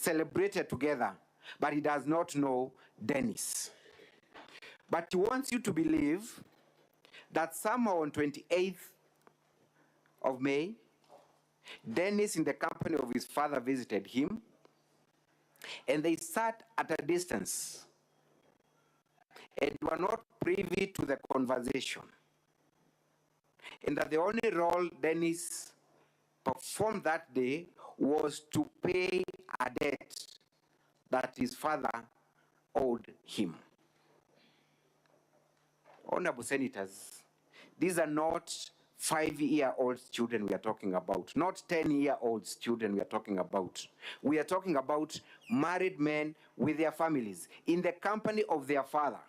celebrated together, but he does not know Dennis. But he wants you to believe that somehow on 28th of May, Dennis, in the company of his father, visited him, and they sat at a distance and were not privy to the conversation. And that the only role Dennis performed that day was to pay a debt that his father owed him. Honorable Senators, these are not 5-year-old children we are talking about, not 10-year-old children we are talking about. We are talking about married men with their families in the company of their father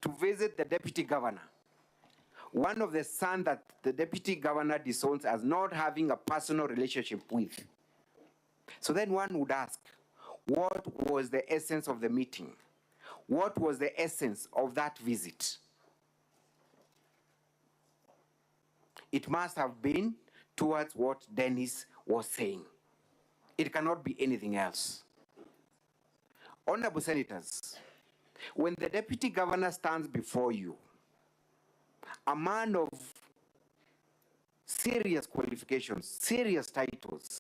to visit the deputy governor, one of the sons that the deputy governor disowns as not having a personal relationship with. So then one would ask, what was the essence of the meeting? What was the essence of that visit? It must have been towards what Dennis was saying. It cannot be anything else. Honorable Senators, when the deputy governor stands before you, a man of serious qualifications, serious titles,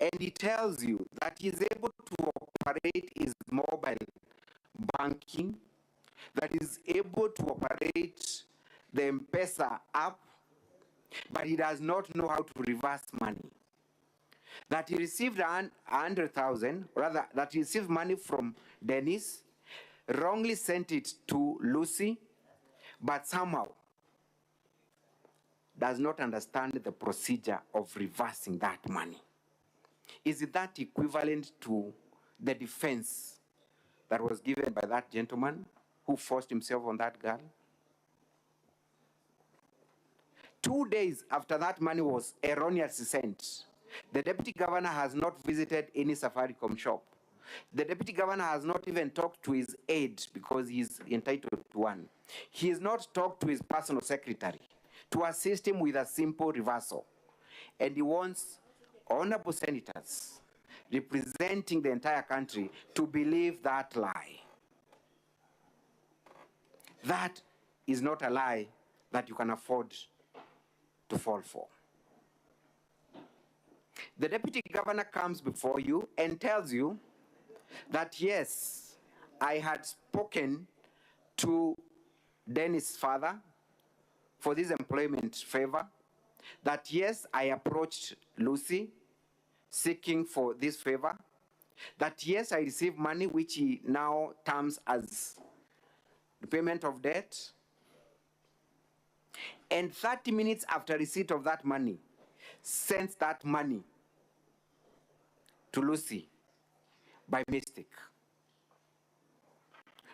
and he tells you that he's able to operate his mobile banking, that is able to operate the M-Pesa app, but he does not know how to reverse money. That he received 100,000, rather that he received money from Dennis, wrongly sent it to Lucy, but somehow does not understand the procedure of reversing that money. Is it that equivalent to the defense that was given by that gentleman who forced himself on that girl? 2 days after that money was erroneously sent, the deputy governor has not visited any Safaricom shop. The deputy governor has not even talked to his aide because he's entitled to one. He has not talked to his personal secretary to assist him with a simple reversal. And he wants honorable senators representing the entire country to believe that lie. That is not a lie that you can afford to fall for. The deputy governor comes before you and tells you that yes, I had spoken to Dennis' father for this employment favor, that yes, I approached Lucy seeking for this favor, that yes, I received money which he now terms as the payment of debt, and 30 minutes after receipt of that money, sends that money to Lucy by mistake.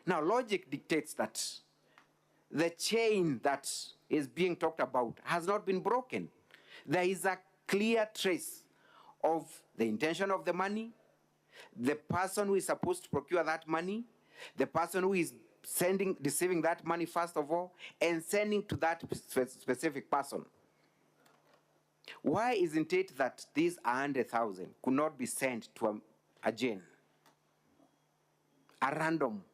Now, logic dictates that the chain that is being talked about has not been broken. There is a clear trace of the intention of the money, the person who is supposed to procure that money, the person who is receiving that money first of all, and sending to that specific person. Why isn't it that these 100,000 could not be sent to a Jane, a random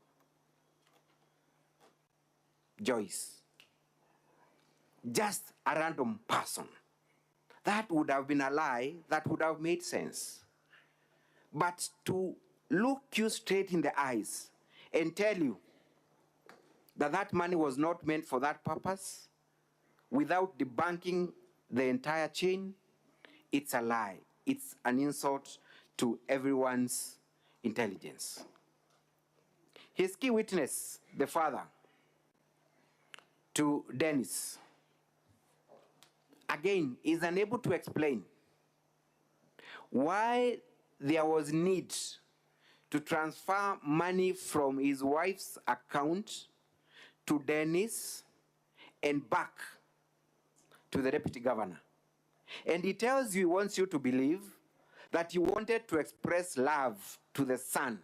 Joyce, just a random person? That would have been a lie that would have made sense. But to look you straight in the eyes and tell you that that money was not meant for that purpose, without debunking the entire chain, it's a lie. It's an insult to everyone's intelligence. His key witness, the father, to Dennis, again, is unable to explain why there was need to transfer money from his wife's account to Dennis and back to the deputy governor. And he tells you, he wants you to believe that he wanted to express love to the son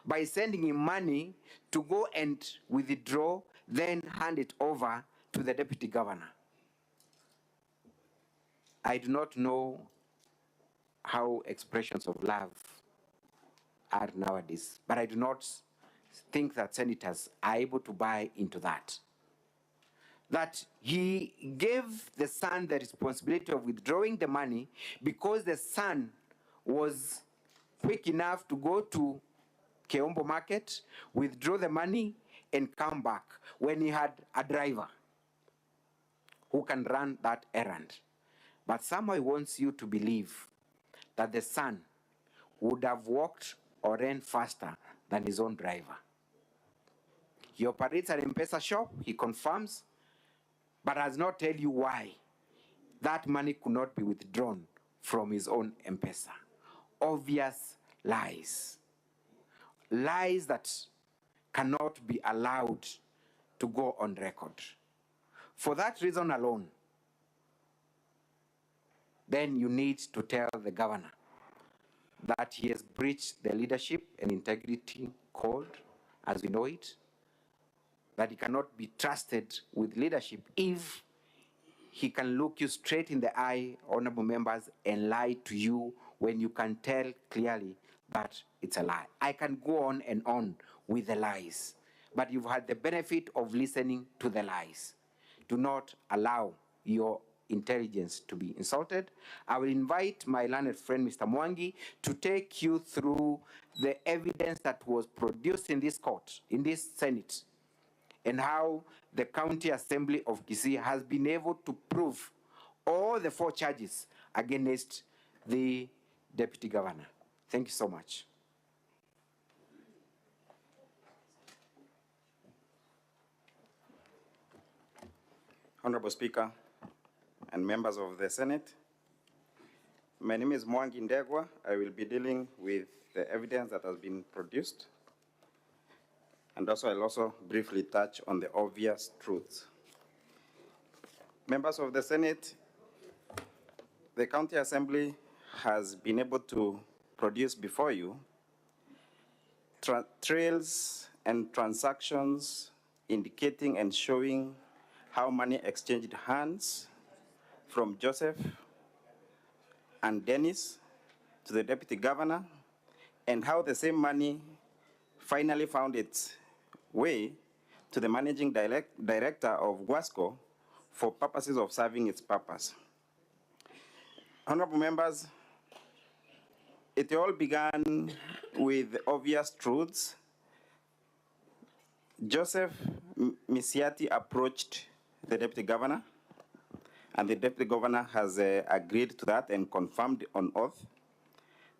by sending him money to go and withdraw, then hand it over to the deputy governor. I do not know how expressions of love are nowadays. But I do not think that senators are able to buy into that. That he gave the son the responsibility of withdrawing the money because the son was quick enough to go to Keombo market, withdraw the money, and come back when he had a driver who can run that errand. But somehow he wants you to believe that the son would have walked or ran faster than his own driver. He operates an M-Pesa shop, he confirms, but does not tell you why that money could not be withdrawn from his own M-Pesa. Obvious lies. Lies that cannot be allowed to go on record. For that reason alone, then you need to tell the governor that he has breached the leadership and integrity code as we know it, that he cannot be trusted with leadership if he can look you straight in the eye, honorable members, and lie to you when you can tell clearly that it's a lie. I can go on and on with the lies, but you've had the benefit of listening to the lies. Do not allow your intelligence to be insulted. I will invite my learned friend, Mr. Mwangi, to take you through the evidence that was produced in this court, in this Senate, and how the County Assembly of Kisii has been able to prove all the 4 charges against the Deputy Governor. Thank you so much. Honorable Speaker and members of the Senate, my name is Mwangi Ndegwa. I will be dealing with the evidence that has been produced, and also I'll also briefly touch on the obvious truths. Members of the Senate, the County Assembly has been able to produce before you trails and transactions indicating and showing how money exchanged hands from Joseph and Dennis to the Deputy Governor, and how the same money finally found its way to the Managing Director of Guasco for purposes of serving its purpose. Honorable members, it all began with obvious truths. Joseph Misiati approached the Deputy Governor, and the Deputy Governor has agreed to that and confirmed on oath.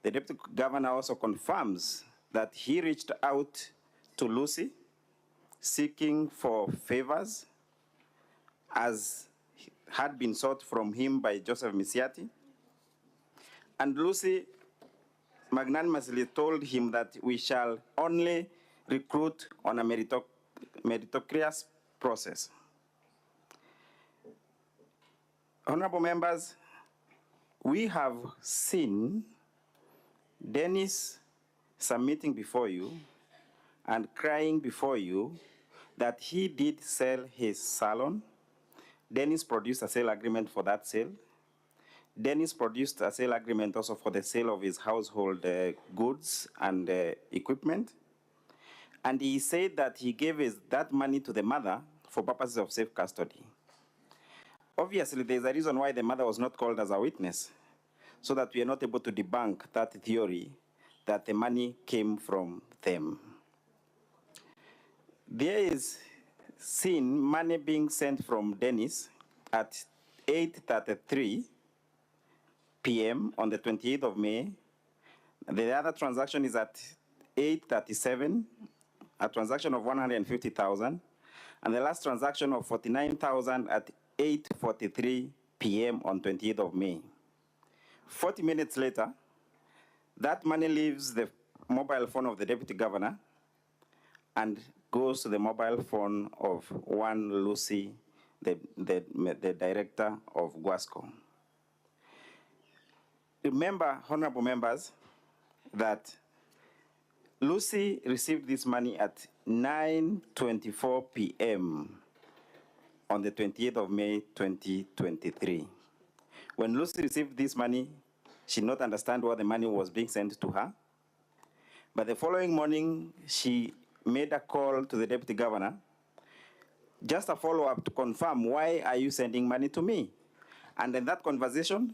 The Deputy Governor also confirms that he reached out to Lucy seeking for favors as had been sought from him by Joseph Misiati. And Lucy magnanimously told him that we shall only recruit on a meritorious process. Honorable members, we have seen Dennis submitting before you and crying before you that he did sell his salon. Dennis produced a sale agreement for that sale. Dennis produced a sale agreement also for the sale of his household goods and equipment. And he said that he gave that money to the mother for purposes of safe custody. Obviously, there's a reason why the mother was not called as a witness, so that we are not able to debunk that theory that the money came from them. There is seen money being sent from Dennis at 8:33 p.m. on the 28th of May. The other transaction is at 8:37, a transaction of 150,000, and the last transaction of 49,000 at 8:43 p.m. on 28th of May. 40 minutes later, that money leaves the mobile phone of the Deputy Governor and goes to the mobile phone of one Lucy, the director of Guasco. Remember, honorable members, that Lucy received this money at 9:24 p.m. on the 28th of May, 2023. When Lucy received this money, She did not understand why the money was being sent to her. But the following morning, she made a call to the deputy governor, just a follow-up to confirm, why are you sending money to me? And in that conversation,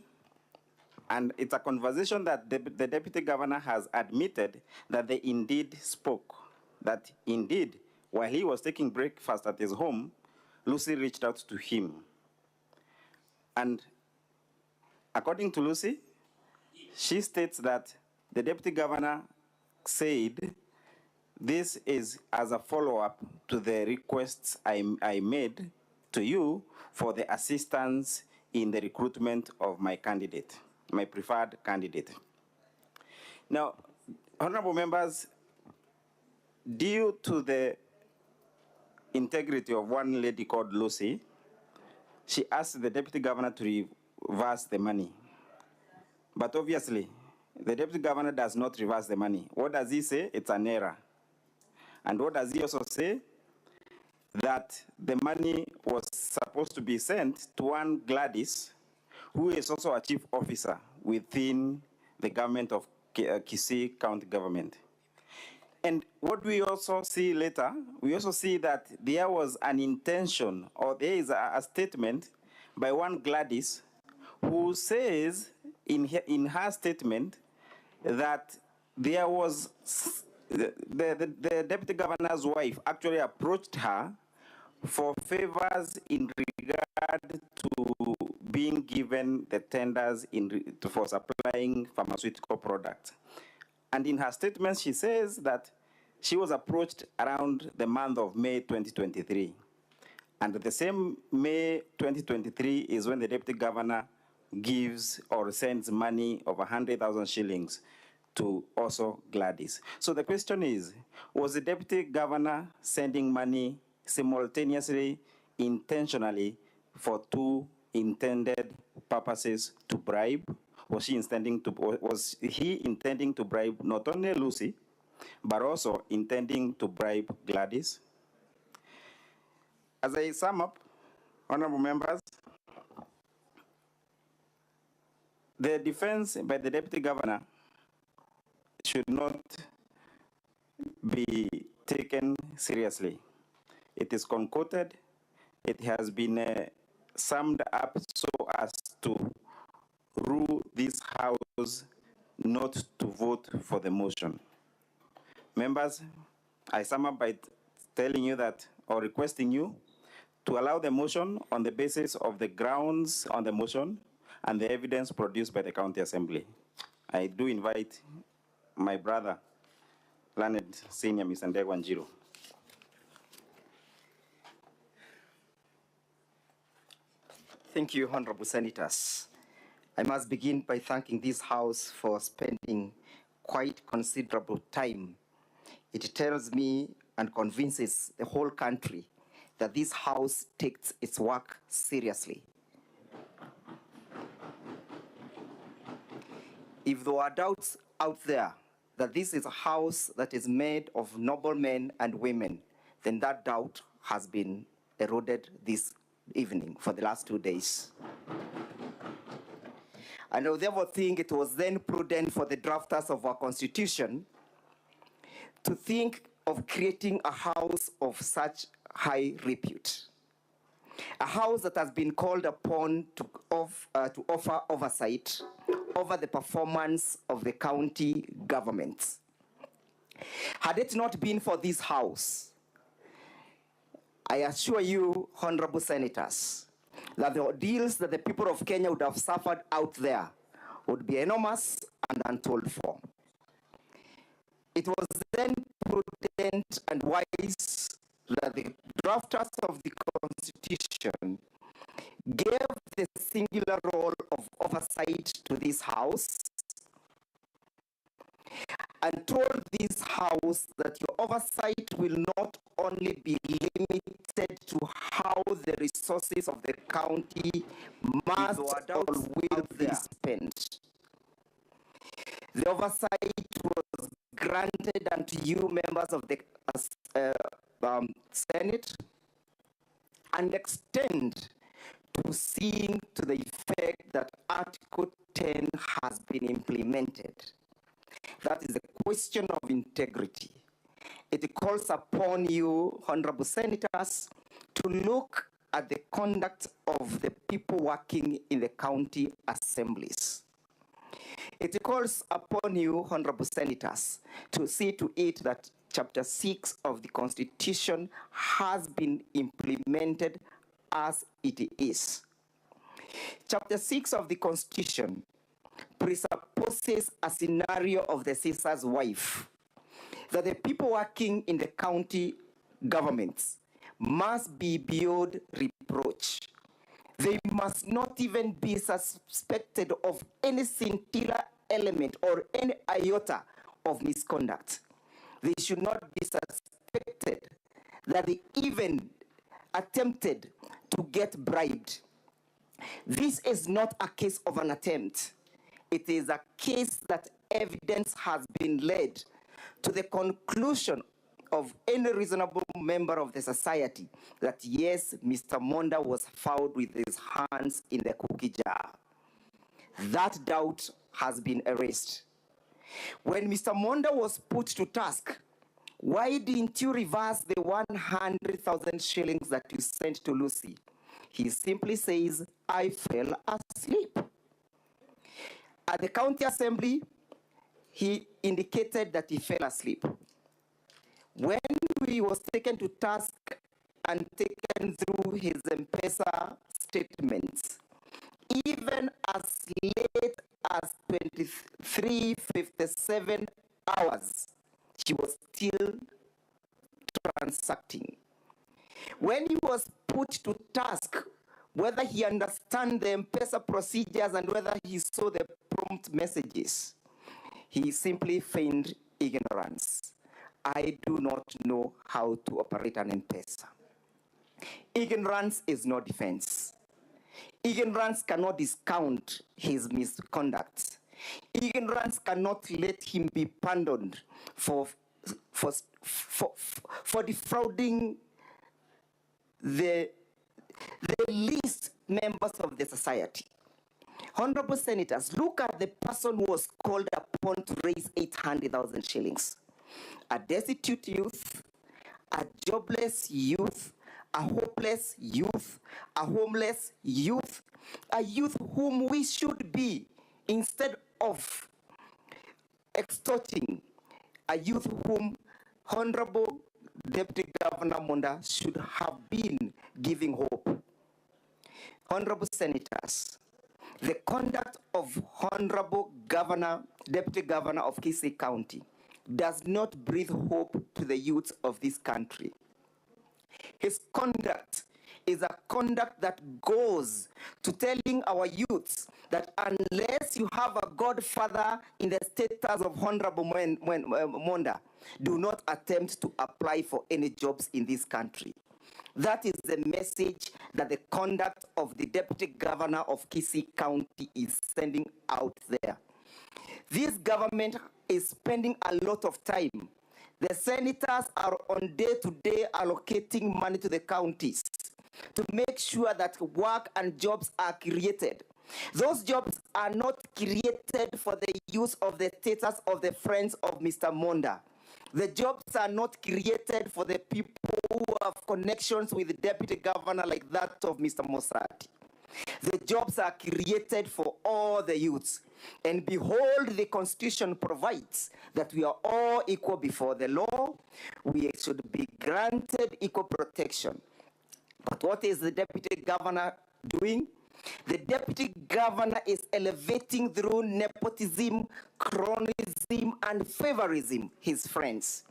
and it's a conversation that the deputy governor has admitted that they indeed spoke, that indeed, while he was taking breakfast at his home, Lucy reached out to him. And according to Lucy, she states that the deputy governor said, this is as a follow-up to the requests I made to you for the assistance in the recruitment of my candidate, my preferred candidate. Now, honorable members, due to the integrity of one lady called Lucy, she asked the deputy governor to reverse the money. But obviously, the deputy governor does not reverse the money. What does he say? It's an error. And what does he also say? That the money was supposed to be sent to one Gladys, who is also a chief officer within the government of Kisii County government. And what we also see later, we also see that there was an intention, or there is a statement by one Gladys, who says in her statement that there was the deputy governor's wife actually approached her for favors in regard to being given the tenders for supplying pharmaceutical products. And in her statement, she says that she was approached around the month of May 2023. And the same May 2023 is when the deputy governor gives or sends money of 100,000 shillings to also Gladys. So the question is, was the deputy governor sending money simultaneously, intentionally, for two intended purposes to bribe? Was he intending to bribe not only Lucy, but also intending to bribe Gladys? As I sum up, honorable members, the defense by the deputy governor should not be taken seriously. It is concocted. It has been summed up so as to rule this House not to vote for the motion. Members, I sum up by telling you that, or requesting you, to allow the motion on the basis of the grounds on the motion and the evidence produced by the County Assembly. I do invite my brother, learned senior Mr. Ndegwa Njiru. Thank you, Honorable Senators. I must begin by thanking this House for spending quite considerable time. It tells me and convinces the whole country that this House takes its work seriously. If there are doubts out there that this is a House that is made of noble men and women, then that doubt has been eroded this evening for the last 2 days. And I therefore think it was then prudent for the drafters of our Constitution to think of creating a House of such high repute. A House that has been called upon to offer oversight over the performance of the county governments. Had it not been for this House, I assure you, Honorable Senators, that the deals that the people of Kenya would have suffered out there would be enormous and untold for. It was then prudent and wise that the drafters of the Constitution gave the singular role of oversight to this House and told this House that your oversight will not only be limited to how the resources of the county must or will be spent. The oversight was granted unto you, members of the Senate, and extend to seeing to the effect that Article 10 has been implemented. That is a question of integrity. It calls upon you, honorable senators, to look at the conduct of the people working in the county assemblies. It calls upon you, honorable senators, to see to it that Chapter 6 of the Constitution has been implemented as it is. Chapter 6 of the Constitution presupposes a scenario of the sister's wife, that the people working in the county governments must be beyond reproach. They must not even be suspected of any scintilla element or any iota of misconduct. They should not be suspected that they even attempted to get bribed. This is not a case of an attempt. It is a case that evidence has been led to the conclusion of any reasonable member of the society that yes, Mr. Monda was found with his hands in the cookie jar. That doubt has been erased. When Mr. Monda was put to task, why didn't you reverse the 100,000 shillings that you sent to Lucy? He simply says, I fell asleep. At the county assembly, he indicated that he fell asleep. When he was taken to task and taken through his M-Pesa statements, even as late as 23:57 hours, he was still transacting. When he was put to task, whether he understood the M-Pesa procedures and whether he saw the prompt messages, he simply feigned ignorance. I do not know how to operate an M-Pesa. Ignorance is no defense. Ignorance cannot discount his misconduct. Ignorance cannot let him be pardoned for defrauding the least members of the society. Honorable senators, look at the person who was called upon to raise 800,000 shillings. A destitute youth, a jobless youth, a hopeless youth, a homeless youth, a youth whom we should be, instead of extorting, a youth whom Honorable Deputy Governor Monda should have been giving hope. Honorable senators, the conduct of Honorable Deputy Governor of Kisii County does not breathe hope to the youth of this country. His conduct is a conduct that goes to telling our youths that unless you have a godfather in the status of Honorable Monda, do not attempt to apply for any jobs in this country. That is the message that the conduct of the Deputy Governor of Kisii County is sending out there. This government is spending a lot of time. The senators are on day-to-day allocating money to the counties to make sure that work and jobs are created. Those jobs are not created for the use of the status of the friends of Mr. Monda. The jobs are not created for the people who have connections with the deputy governor like that of Mr. Mossati. The jobs are created for all the youths. And behold, the Constitution provides that we are all equal before the law. We should be granted equal protection. But what is the deputy governor doing? The deputy governor is elevating through nepotism, cronyism, and favorism his friends.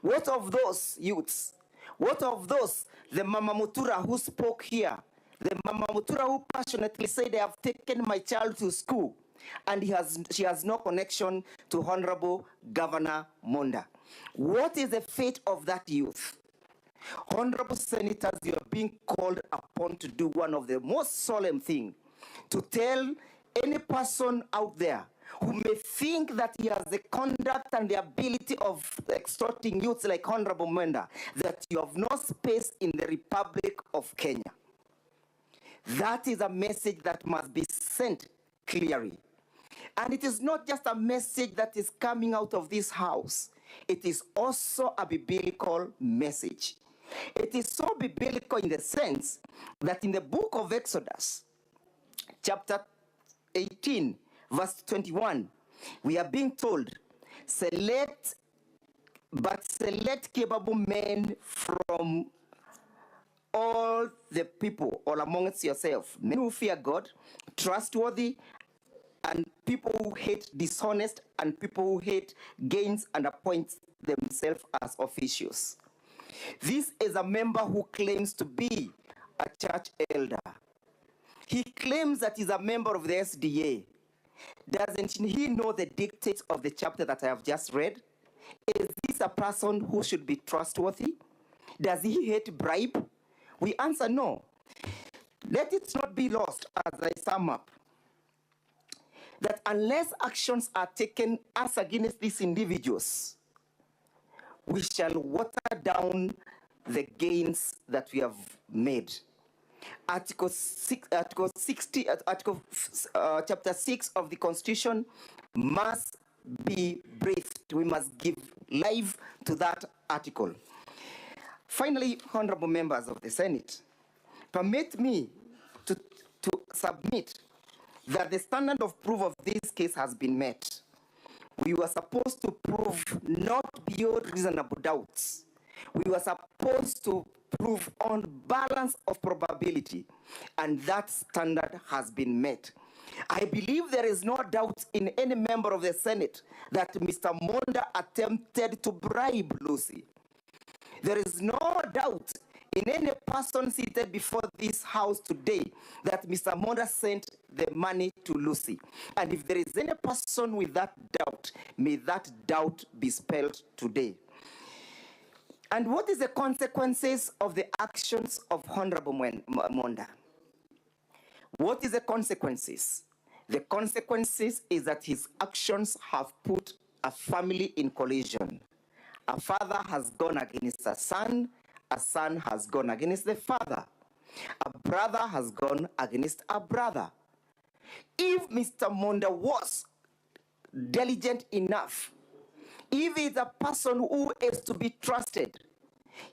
What of those youths? What of those, the Mama Mutura who spoke here? The Mama Mutura who passionately said, I have taken my child to school, and she has no connection to Honorable Governor Monda. What is the fate of that youth? Honorable senators, you are being called upon to do one of the most solemn things, to tell any person out there who may think that he has the conduct and the ability of extorting youths like Honorable Monda, that you have no space in the Republic of Kenya. That is a message that must be sent clearly. And it is not just a message that is coming out of this house. It is also a biblical message. It is so biblical in the sense that in the book of Exodus, chapter 18, verse 21, we are being told, select capable men from all the people, all amongst yourself, men who fear God, trustworthy, and people who hate dishonest, and people who hate gains and appoint themselves as officials. This is a member who claims to be a church elder. He claims that he's a member of the SDA. Doesn't he know the dictates of the chapter that I have just read? Is this a person who should be trustworthy? Does he hate bribe? We answer no. Let it not be lost as I sum up that unless actions are taken as against these individuals, we shall water down the gains that we have made. Chapter 6 of the Constitution must be briefed. We must give life to that article. Finally, honorable members of the Senate, permit me to submit that the standard of proof of this case has been met. We were supposed to prove not beyond reasonable doubts. We were supposed to prove on balance of probability, and that standard has been met. I believe there is no doubt in any member of the Senate that Mr. Mondas attempted to bribe Lucy. There is no doubt in any person seated before this house today that Mr. Mondas sent the money to Lucy. And if there is any person with that doubt, may that doubt be spelled today. And what is the consequences of the actions of Honorable Mondas? What is the consequences? The consequences is that his actions have put a family in collision. A father has gone against a son has gone against the father. A brother has gone against a brother. If Mr. Mondas was diligent enough, if he's a person who is to be trusted,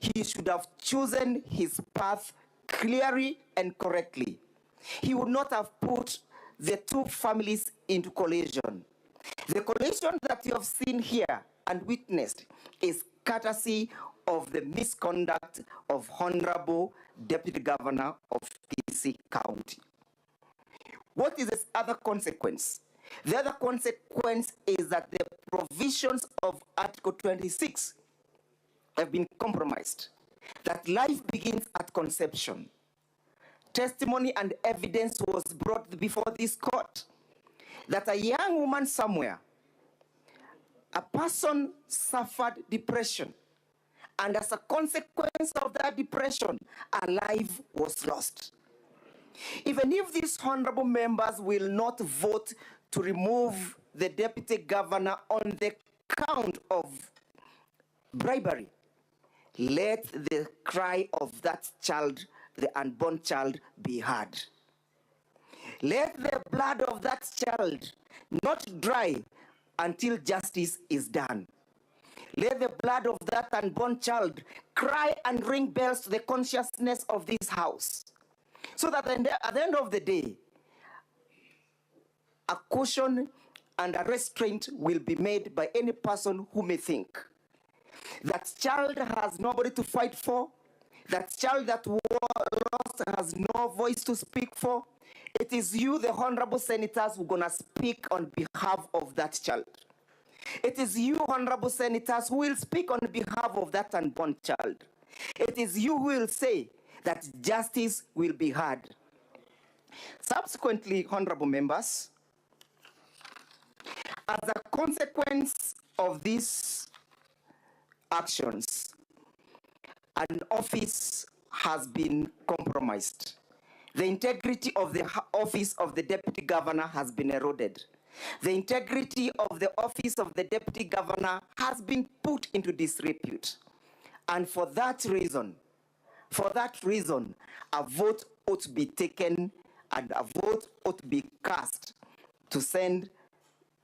he should have chosen his path clearly and correctly. He would not have put the two families into collision. The collision that you have seen here and witnessed is courtesy of the misconduct of Honorable Deputy Governor of Kisii County. What is this other consequence? The other consequence is that the provisions of Article 26 have been compromised, that life begins at conception. Testimony and evidence was brought before this court that a young woman somewhere, a person suffered depression, and as a consequence of that depression, a life was lost. Even if these honorable members will not vote to remove the deputy governor on the count of bribery, let the cry of that child, the unborn child, be heard. Let the blood of that child not dry until justice is done. Let the blood of that unborn child cry and ring bells to the consciousness of this house, so that at the end of the day, a caution and a restraint will be made by any person who may think that child has nobody to fight for, that child that was lost has no voice to speak for. It is you, the honorable senators, who are going to speak on behalf of that child. It is you, honorable senators, who will speak on behalf of that unborn child. It is you who will say that justice will be heard. Subsequently, honorable members, as a consequence of these actions, an office has been compromised. The integrity of the office of the deputy governor has been eroded. The integrity of the office of the deputy governor has been put into disrepute. And for that reason, For that reason, a vote ought to be taken and a vote ought to be cast to send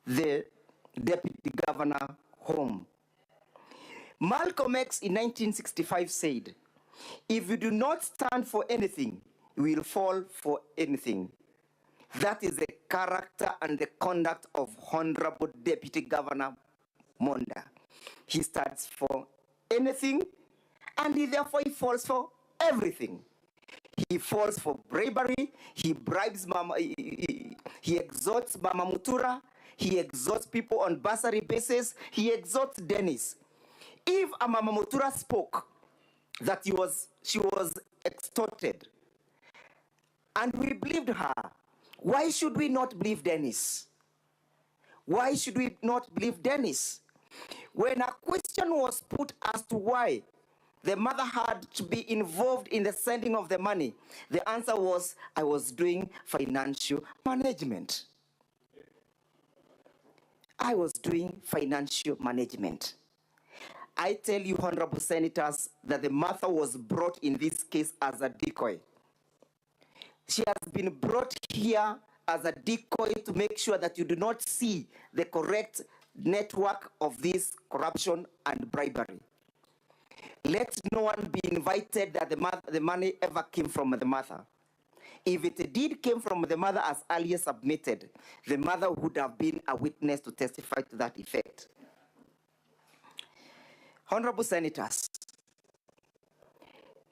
the deputy governor home. Malcolm X in 1965 said, "If you do not stand for anything, you will fall for anything." That is the character and the conduct of Honorable Deputy Governor Monda. He stands for anything, and therefore he falls for everything. He falls for bribery, he bribes Mama, he exhorts Mama Mutura, he exhorts people on bursary basis, he exhorts Dennis. If a Mama Mutura spoke that she was extorted, and we believed her, why should we not believe Dennis? Why should we not believe Dennis? When a question was put as to why the mother had to be involved in the sending of the money, the answer was, "I was doing financial management." I was doing financial management. I tell you, honorable senators, that the mother was brought in this case as a decoy. She has been brought here as a decoy to make sure that you do not see the correct network of this corruption and bribery. Let no one be invited that the money ever came from the mother. If it did came from the mother as earlier submitted, the mother would have been a witness to testify to that effect. Honorable senators,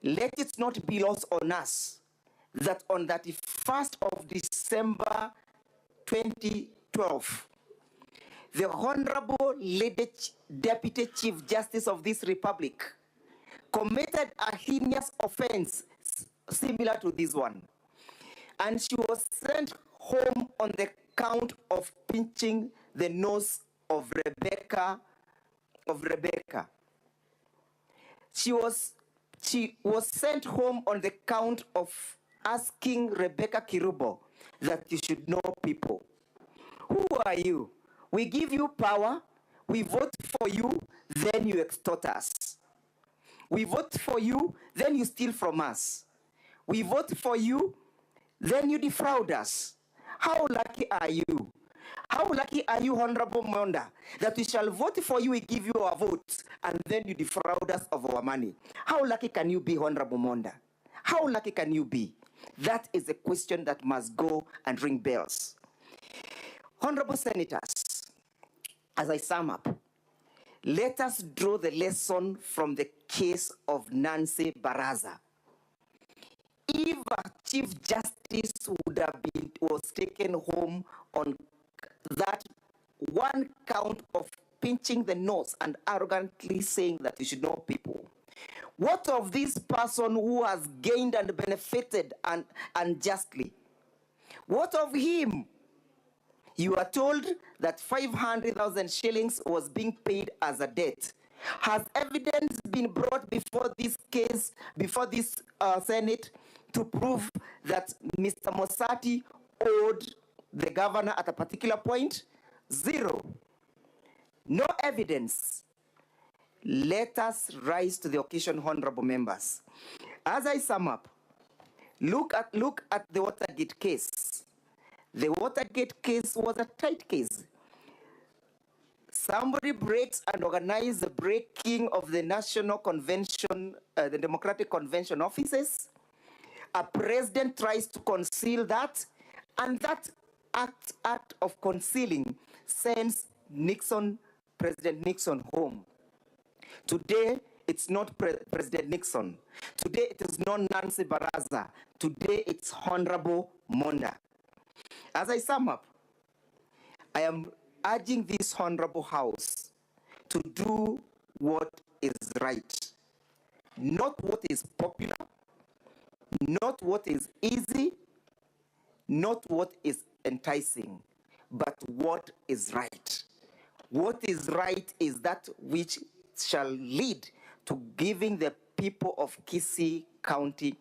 let it not be lost on us that on the 31st of December 2012, the Honorable Lady Deputy Chief Justice of this Republic committed a heinous offense similar to this one. And she was sent home on the count of pinching the nose of Rebecca. She was sent home on the count of asking Rebecca Kirubo that you should know people. Who are you? We give you power, we vote for you, then you extort us. We vote for you, then you steal from us. We vote for you, then you defraud us. How lucky are you? How lucky are you, Honorable Monda, that we shall vote for you, we give you our votes, and then you defraud us of our money? How lucky can you be, Honorable Monda? How lucky can you be? That is a question that must go and ring bells. Honorable senators, as I sum up, let us draw the lesson from the case of Nancy Baraza. If a Chief Justice was taken home on that one count of pinching the nose and arrogantly saying that you should know people, what of this person who has gained and benefited unjustly? What of him? You are told that 500,000 shillings was being paid as a debt. Has evidence been brought before this case, before this Senate, to prove that Mr. Mosati owed the governor at a particular point? Zero. No evidence. Let us rise to the occasion, honorable members. As I sum up, look at the Watergate case. The Watergate case was a tight case. Somebody breaks and organizes the breaking of the National Convention, the Democratic Convention offices. A president tries to conceal that, and that act of concealing sends President Nixon home. Today, it's not President Nixon. Today, it is not Nancy Baraza. Today, it's Honorable Monda. As I sum up, I am urging this Honorable House to do what is right, not what is popular, not what is easy, not what is enticing, but what is right. What is right is that which shall lead to giving the people of Kisii County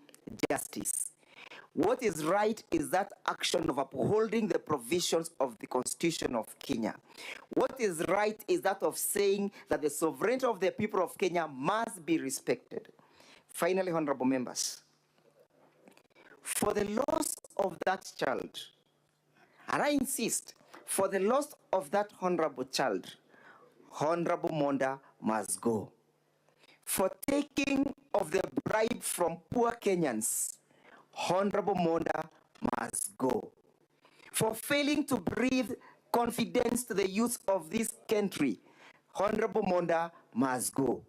justice. What is right is that action of upholding the provisions of the Constitution of Kenya. What is right is that of saying that the sovereignty of the people of Kenya must be respected. Finally, honorable members, for the loss of that child, and I insist, for the loss of that honorable child, Honorable Monda must go. For taking of the bribe from poor Kenyans, Honorable Monda must go. For failing to breathe confidence to the youth of this country, Honorable Monda must go.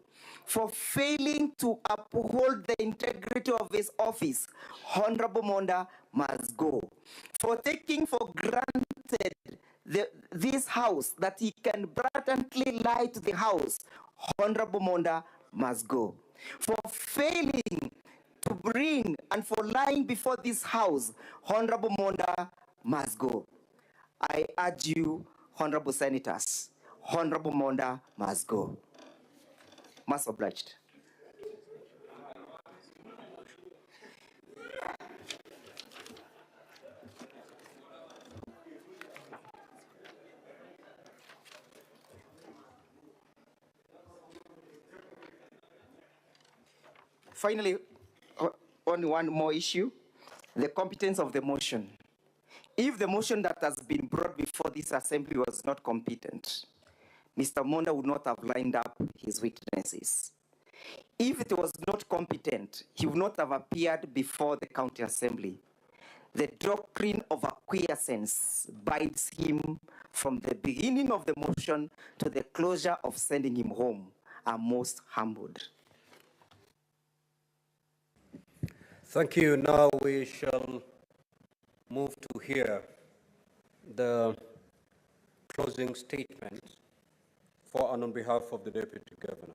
For failing to uphold the integrity of his office, Honorable Monda must go. For taking for granted this house, that he can blatantly lie to the house, Honorable Monda must go. For failing to bring and for lying before this house, Honorable Monda must go. I urge you, Honorable Senators, Honorable Monda must go. Much obliged. Finally, only one more issue, the competence of the motion. If the motion that has been brought before this assembly was not competent, Mr. Monda would not have lined up his witnesses. If it was not competent, he would not have appeared before the county assembly. The doctrine of acquiescence bides him from the beginning of the motion to the closure of sending him home. I'm most humbled. Thank you. Now we shall move to hear the closing statement for and on behalf of the Deputy Governor.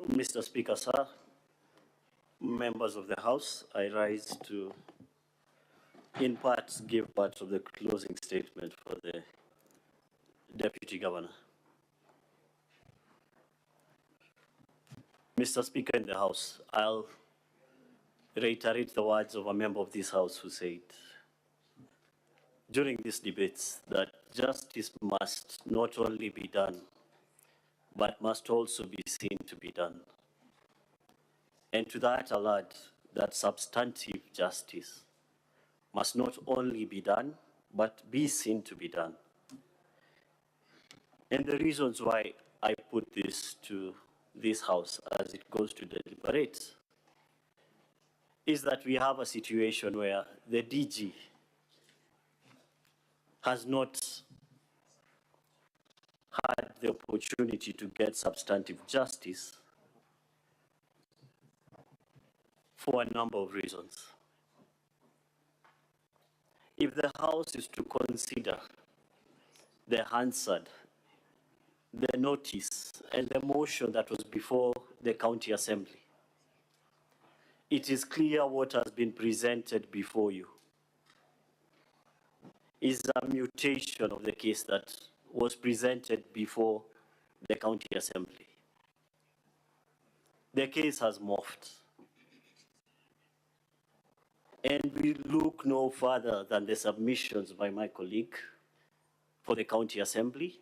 Mr. Speaker, sir, members of the House, I rise to, in part, give part of the closing statement for the Deputy Governor. Mr. Speaker in the House, I'll reiterate the words of a member of this House who said during these debates that justice must not only be done, but must also be seen to be done. And to that I'll add that substantive justice must not only be done, but be seen to be done. And the reasons why I put this to this House as it goes to deliberate is that we have a situation where the DG has not had the opportunity to get substantive justice for a number of reasons. If the House is to consider the Hansard, the notice, and the motion that was before the County Assembly, it is clear what has been presented before you is a mutation of the case that was presented before the County Assembly. The case has morphed. And we look no further than the submissions by my colleague for the County Assembly,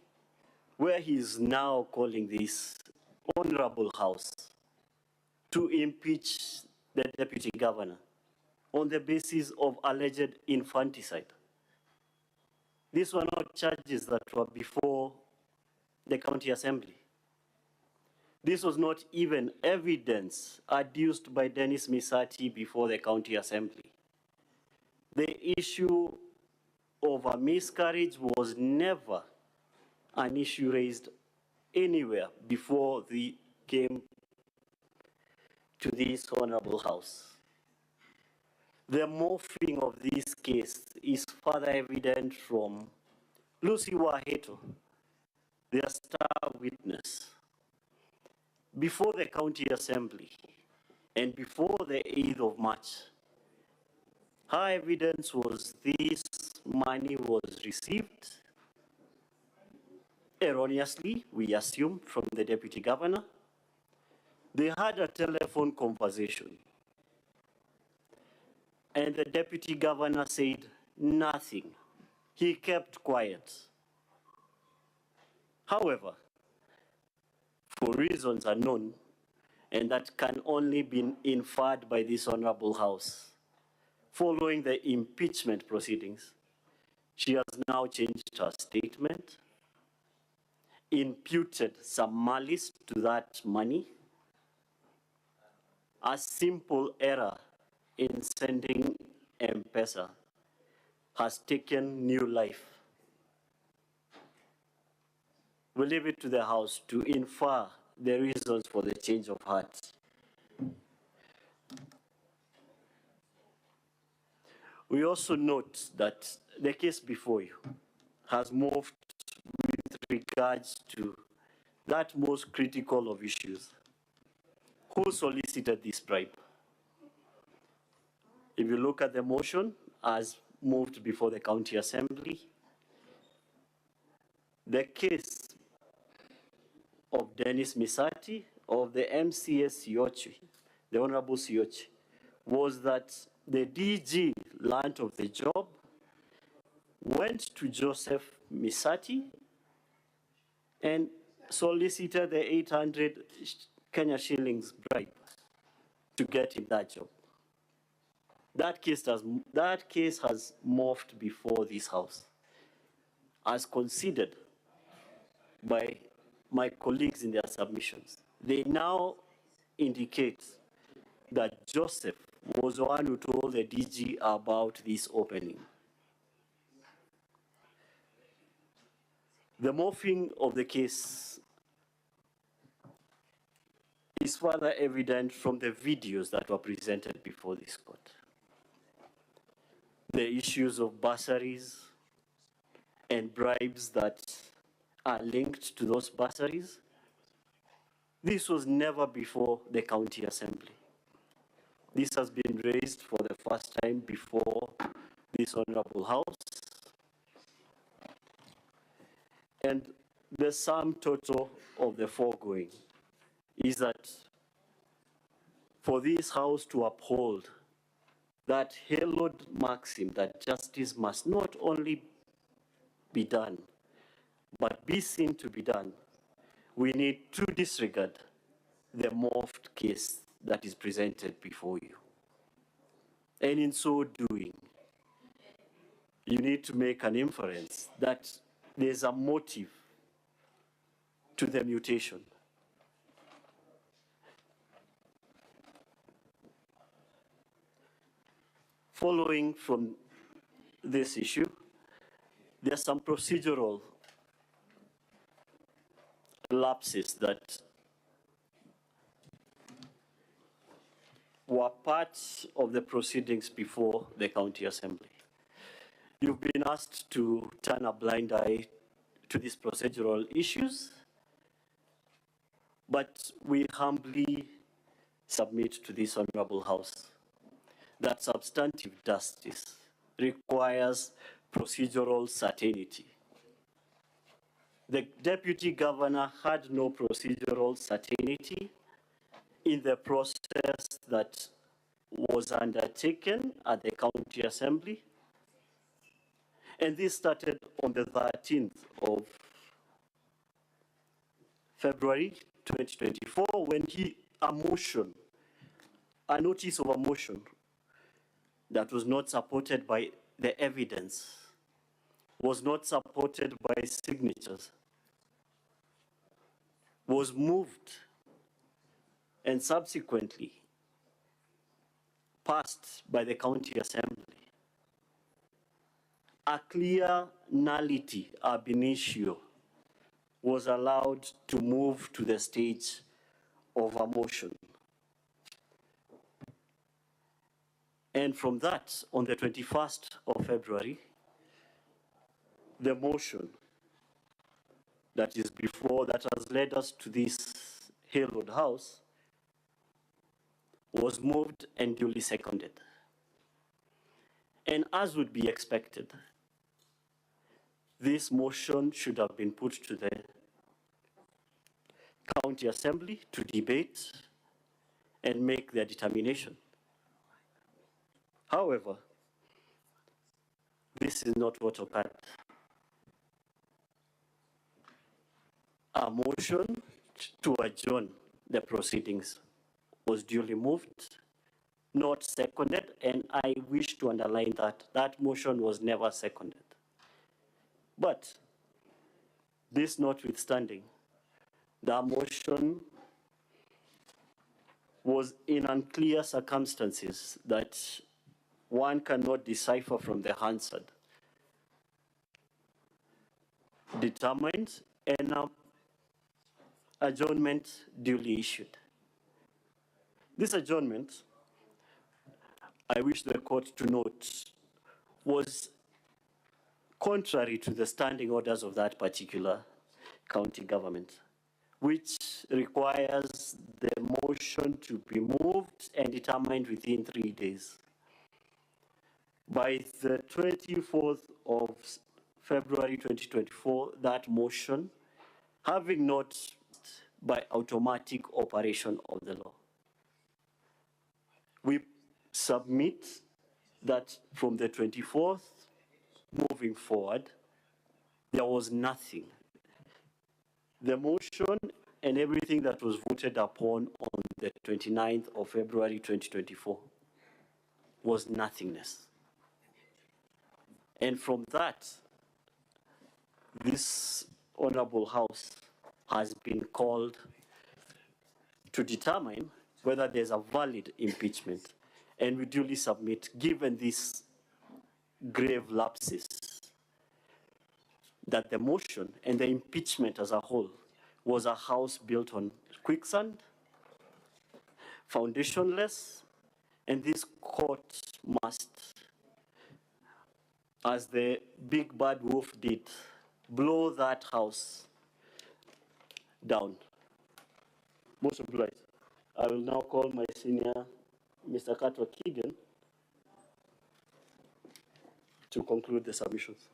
where he is now calling this honorable House to impeach the Deputy Governor on the basis of alleged infanticide. These were not charges that were before the County Assembly. This was not even evidence adduced by Dennis Misati before the County Assembly. The issue of a miscarriage was never an issue raised anywhere before they came to this honorable House. The morphing of this case is further evident from Lucy Waheto, their star witness. Before the County Assembly and before the 8th of March, her evidence was this money was received erroneously, we assume, from the Deputy Governor. They had a telephone conversation. And the Deputy Governor said nothing. He kept quiet. However, for reasons unknown, and that can only be inferred by this Honorable House, following the impeachment proceedings, she has now changed her statement, imputed some malice to that money. A simple error in sending M-Pesa has taken new life. We leave it to the House to infer the reasons for the change of heart. We also note that the case before you has moved with regards to that most critical of issues. Who solicited this bribe? If you look at the motion as moved before the County Assembly, the case of Dennis Misati of the MCS Siochi, the Honorable Siochi, was that the DG learned of the job, went to Joseph Misati, and solicited the 800 Kenya shillings bribe to get him that job. That case has morphed before this House, as considered by my colleagues in their submissions. They now indicate that Joseph was the one who told the DG about this opening. The morphing of the case is further evident from the videos that were presented before this court. The issues of bursaries and bribes that are linked to those bursaries. This was never before the County Assembly. This has been raised for the first time before this Honorable House. And the sum total of the foregoing is that for this House to uphold that hallowed maxim that justice must not only be done, but be seen to be done, we need to disregard the morphed case that is presented before you. And in so doing, you need to make an inference that there's a motive to the mutation. Following from this issue, there are some procedural lapses that were part of the proceedings before the County Assembly. You've been asked to turn a blind eye to these procedural issues, but we humbly submit to this Honorable House that substantive justice requires procedural certainty. The Deputy Governor had no procedural certainty in the process that was undertaken at the County Assembly. And this started on the 13th of February 2024 when a notice of a motion that was not supported by the evidence, was not supported by signatures, was moved and subsequently passed by the County Assembly. A clear nullity ab initio was allowed to move to the stage of a motion. And from that, on the 21st of February, the motion that is before, that has led us to this hallowed house, was moved and duly seconded. And as would be expected, this motion should have been put to the County Assembly to debate and make their determination. However, this is not what occurred. A motion to adjourn the proceedings was duly moved, not seconded, and I wish to underline that that motion was never seconded. But this notwithstanding, the motion was in unclear circumstances that one cannot decipher from the Hansard, determined and adjournment duly issued. This adjournment, I wish the court to note, was contrary to the standing orders of that particular county government, which requires the motion to be moved and determined within 3 days. By the 24th of February 2024, that motion, having not by automatic operation of the law, we submit that from the 24th moving forward, there was nothing. The motion and everything that was voted upon on the 29th of February 2024 was nothingness. And from that, this Honorable House has been called to determine whether there's a valid impeachment. And we duly submit, given these grave lapses, that the motion and the impeachment as a whole was a house built on quicksand, foundationless, and this court must, as the big bad wolf did, blow that house down. Most obliged. I will now call my senior, Mr. Katwa Keegan, to conclude the submissions.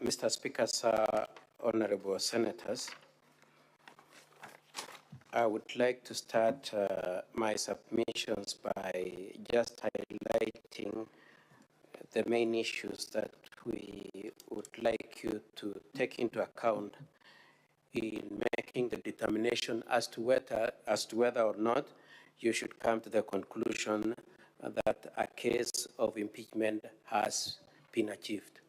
Mr. Speaker, sir, honorable senators, I would like to start my submissions by just highlighting the main issues that we would like you to take into account in making the determination as to whether or not you should come to the conclusion that a case of impeachment has been achieved.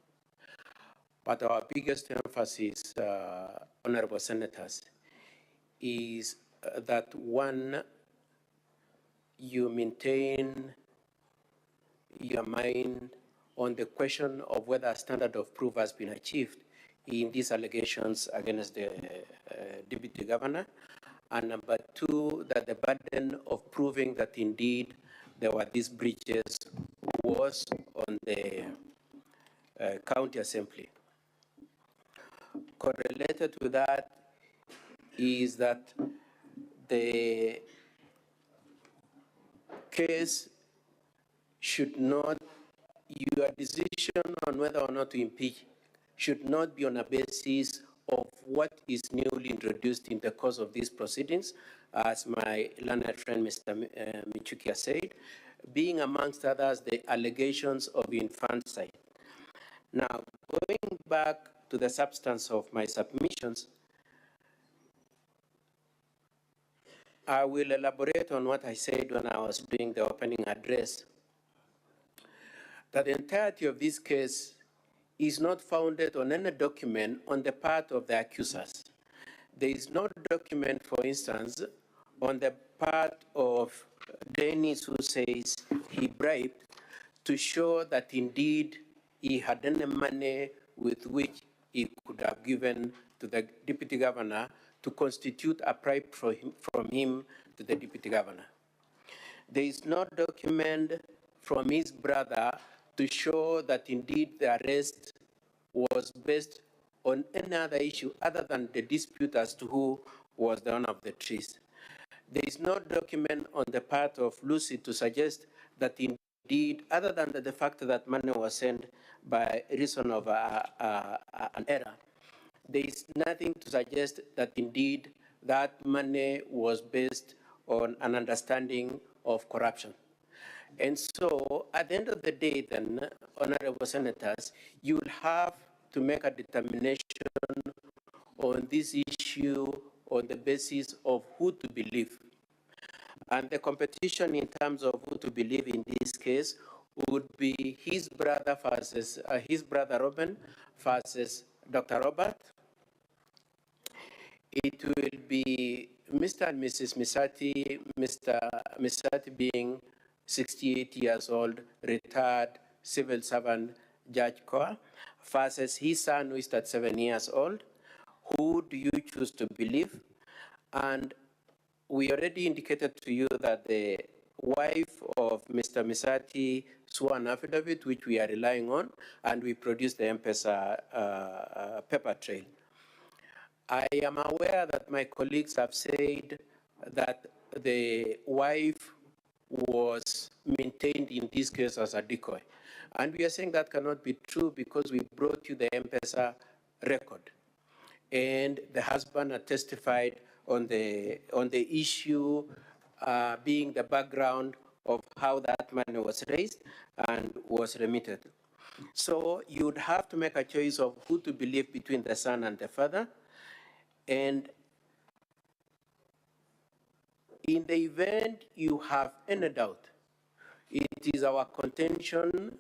But our biggest emphasis, honorable senators, is that one, you maintain your mind on the question of whether a standard of proof has been achieved in these allegations against the deputy governor. And number two, that the burden of proving that indeed there were these breaches was on the county assembly. Correlated with that is that the case should not, your decision on whether or not to impeach should not be on a basis of what is newly introduced in the course of these proceedings, as my learned friend Mr. Michuki said, being amongst others the allegations of infanticide. Now, going back to the substance of my submissions, I will elaborate on what I said when I was doing the opening address, that the entirety of this case is not founded on any document on the part of the accusers. There is no document, for instance, on the part of Dennis who says he bribed to show that indeed he had any money with which he could have given to the deputy governor to constitute a bribe from him to the deputy governor. There is no document from his brother to show that indeed the arrest was based on any other issue other than the dispute as to who was the owner of the trees. There is no document on the part of Lucy to suggest that indeed, other than the fact that money was sent by reason of an error, there is nothing to suggest that indeed that money was based on an understanding of corruption. And so at the end of the day, then, honorable senators, you will have to make a determination on this issue on the basis of who to believe. And the competition in terms of who to believe in this case would be his brother Robin versus Dr. Robert. It will be Mr. and Mrs. Misati, Mr. Misati being 68 years old, retired civil servant Judge Koa, versus his son who is 37 years old. Who do you choose to believe? And we already indicated to you that the wife of Mr. Misati swore an affidavit, which we are relying on, and we produced the M-Pesa paper trail. I am aware that my colleagues have said that the wife was maintained in this case as a decoy. And we are saying that cannot be true because we brought you the M-Pesa record. And the husband had testified on the issue being the background of how that money was raised and was remitted. So you would have to make a choice of who to believe between the son and the father. And in the event you have any doubt, it is our contention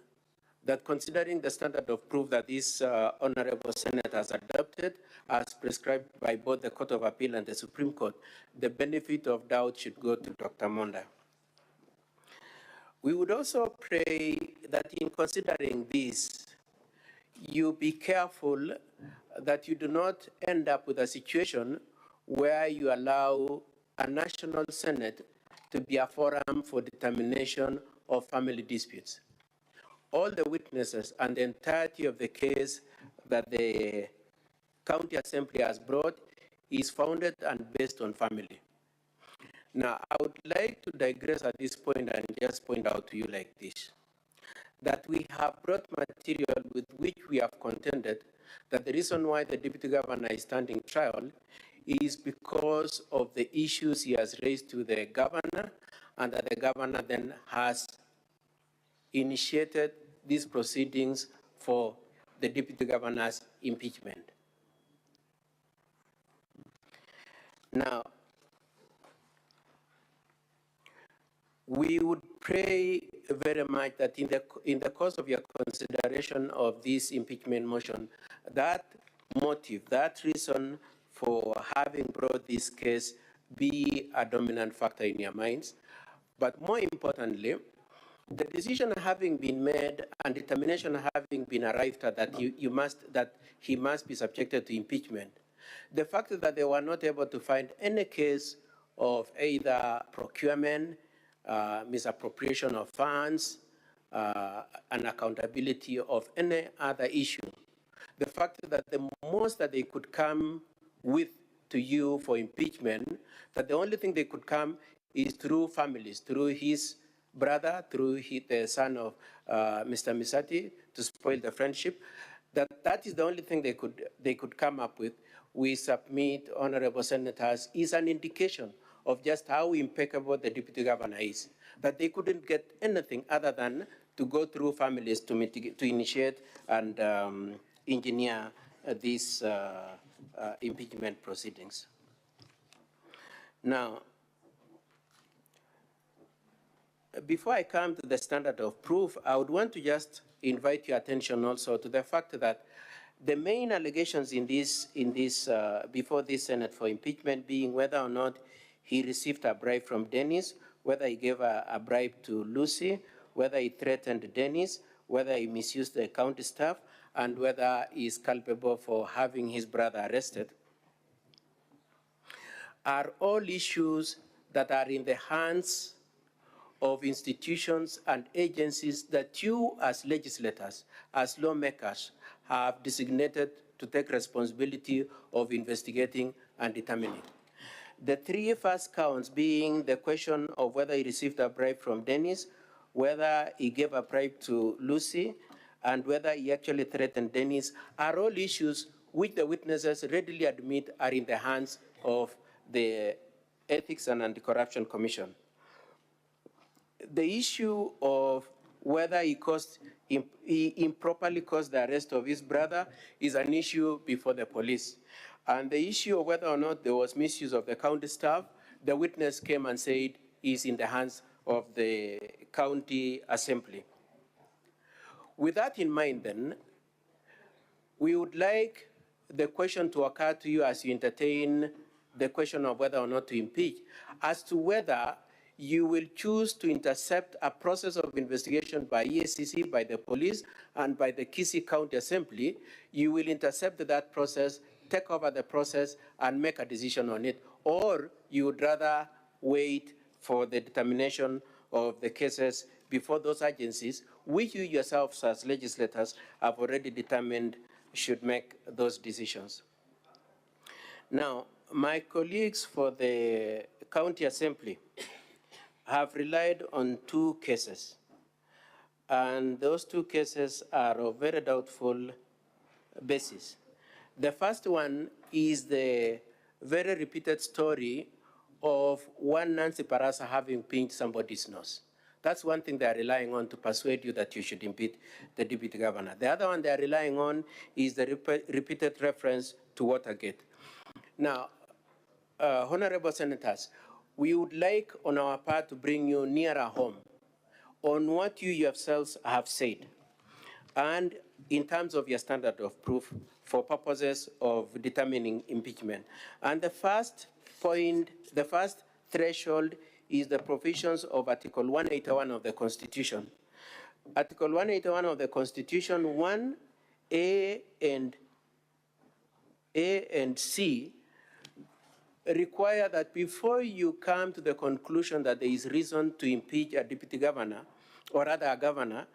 that considering the standard of proof that this honorable Senate has adopted as prescribed by both the Court of Appeal and the Supreme Court, the benefit of doubt should go to Dr. Monda. We would also pray that in considering this, you be careful that you do not end up with a situation where you allow a national Senate to be a forum for determination of family disputes. All the witnesses and the entirety of the case that the County Assembly has brought is founded and based on family. Now, I would like to digress at this point and just point out to you like this, that we have brought material with which we have contended that the reason why the Deputy Governor is standing trial is because of the issues he has raised to the Governor, and that the Governor then has initiated these proceedings for the Deputy Governor's impeachment. Now, we would pray very much that in the course of your consideration of this impeachment motion, that motive, that reason for having brought this case be a dominant factor in your minds. But more importantly, the decision having been made and determination having been arrived at that he must be subjected to impeachment, the fact that they were not able to find any case of either procurement, misappropriation of funds, and accountability of any other issue, the fact that the most that they could come with to you for impeachment, that the only thing they could come is through families, through his brother, through the son of Mr. Misati, to spoil the friendship, that is the only thing they could come up with. We submit, honorable senators, is an indication of just how impeccable the Deputy Governor is, that they couldn't get anything other than to go through families to initiate and engineer these impeachment proceedings. Now, before I come to the standard of proof, I would want to just invite your attention also to the fact that the main allegations in this before this Senate for impeachment being whether or not he received a bribe from Dennis, whether he gave a bribe to Lucy, whether he threatened Dennis, whether he misused the county staff, and whether he is culpable for having his brother arrested, are all issues that are in the hands of institutions and agencies that you as legislators, as lawmakers, have designated to take responsibility of investigating and determining. The three first counts being the question of whether he received a bribe from Dennis, whether he gave a bribe to Lucy, and whether he actually threatened Dennis, are all issues which the witnesses readily admit are in the hands of the Ethics and Anti-Corruption Commission. The issue of whether he improperly caused the arrest of his brother is an issue before the police. And the issue of whether or not there was misuse of the county staff, the witness came and said is in the hands of the county assembly. With that in mind then, we would like the question to occur to you as you entertain the question of whether or not to impeach, as to whether you will choose to intercept a process of investigation by EACC, by the police, and by the Kisii County Assembly. You will intercept that process, take over the process, and make a decision on it. Or you would rather wait for the determination of the cases before those agencies, which you yourselves as legislators have already determined should make those decisions. Now, my colleagues for the County Assembly have relied on two cases, and those two cases are of very doubtful basis. The first one is the very repeated story of one Nancy Parasa having pinched somebody's nose. That's one thing they're relying on to persuade you that you should impeach the deputy governor. The other one they're relying on is the repeated reference to Watergate. Now, honorable senators, we would like on our part to bring you nearer home on what you yourselves have said, and in terms of your standard of proof for purposes of determining impeachment. And the first point, the first threshold is the provisions of Article 181 of the Constitution. Article 181 of the Constitution, 1A and C require that before you come to the conclusion that there is reason to impeach a deputy governor or rather a governor,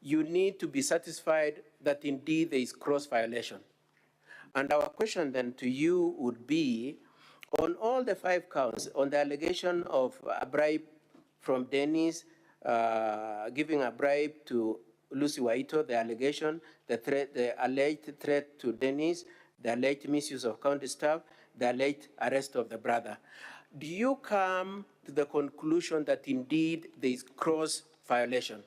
you need to be satisfied that indeed there is cross violation. And our question then to you would be, on all the 5 counts, on the allegation of a bribe from Dennis, giving a bribe to Lucy Waito, the allegation, the alleged threat to Dennis, the alleged misuse of county staff, the alleged arrest of the brother, do you come to the conclusion that indeed there is cross violation?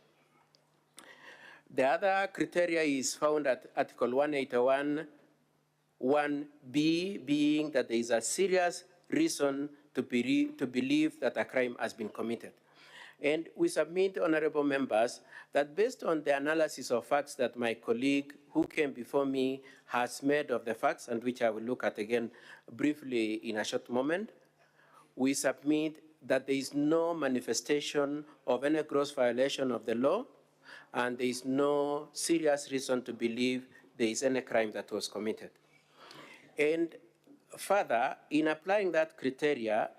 The other criteria is found at Article 181, 1B, being that there is a serious reason to believe that a crime has been committed. And we submit, honorable members, that based on the analysis of facts that my colleague who came before me has made of the facts, and which I will look at again briefly in a short moment, we submit that there is no manifestation of any gross violation of the law, and there is no serious reason to believe there is any crime that was committed. And further, in applying that criteria,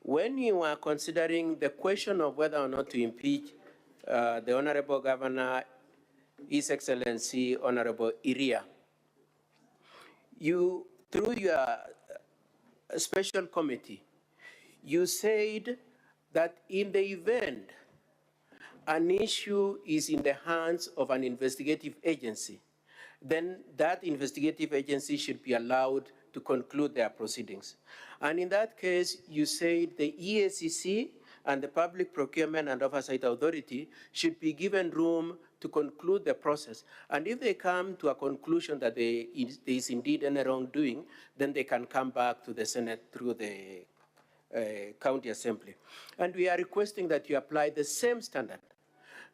when you are considering the question of whether or not to impeach the Honorable Governor, His Excellency Honorable Iria, you, through your special committee, you said that in the event an issue is in the hands of an investigative agency, then that investigative agency should be allowed to conclude their proceedings. And in that case, you said the EACC and the Public Procurement and Oversight Authority should be given room to conclude the process. And if they come to a conclusion that there is indeed any wrongdoing, then they can come back to the Senate through the County Assembly. And we are requesting that you apply the same standard,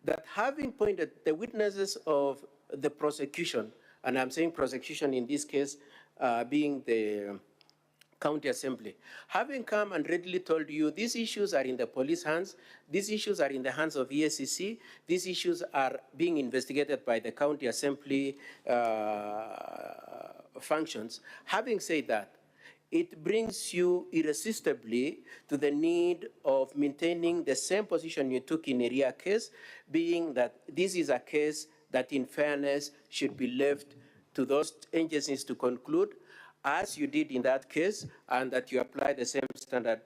that having pointed the witnesses of the prosecution, and I'm saying prosecution in this case being the County Assembly, having come and readily told you these issues are in the police hands, these issues are in the hands of EACC, these issues are being investigated by the County Assembly functions. Having said that, it brings you irresistibly to the need of maintaining the same position you took in Iria case, being that this is a case that in fairness should be left to those agencies to conclude, as you did in that case, and that you apply the same standard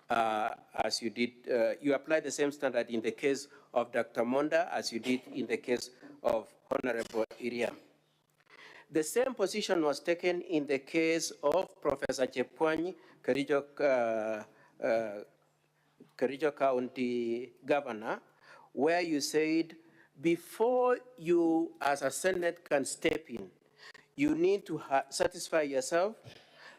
as you did, you apply the same standard in the case of Dr. Monda as you did in the case of Honorable Iria. The same position was taken in the case of Professor Chepkwony, Kericho County Governor, where you said, before you as a Senate can step in, you need to satisfy yourself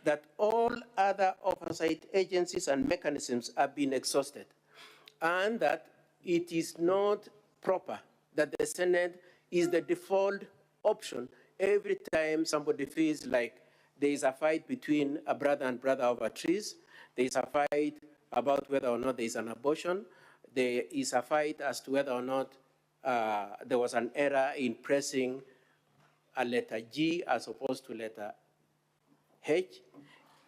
that all other oversight agencies and mechanisms have been exhausted, and that it is not proper that the Senate is the default option every time somebody feels like there is a fight between a brother and brother over trees, there is a fight about whether or not there is an abortion, there is a fight as to whether or not there was an error in pressing a letter G as opposed to letter H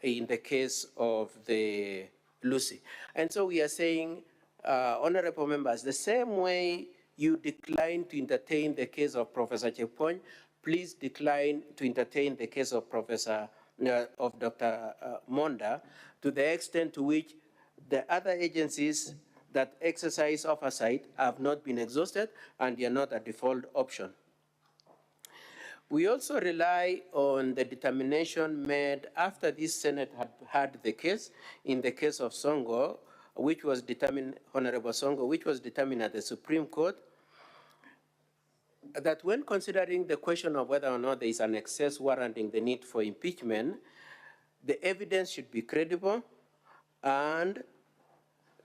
in the case of the Lucy. And so we are saying, honorable members, the same way you decline to entertain the case of Professor Chepkwony, please decline to entertain the case of of Dr. Monda, to the extent to which the other agencies that exercise oversight have not been exhausted and they are not a default option. We also rely on the determination made after this Senate had heard the case, in the case of Songo, which was determined, Honorable Songo, which was determined at the Supreme Court, that when considering the question of whether or not there is an excess warranting the need for impeachment, the evidence should be credible and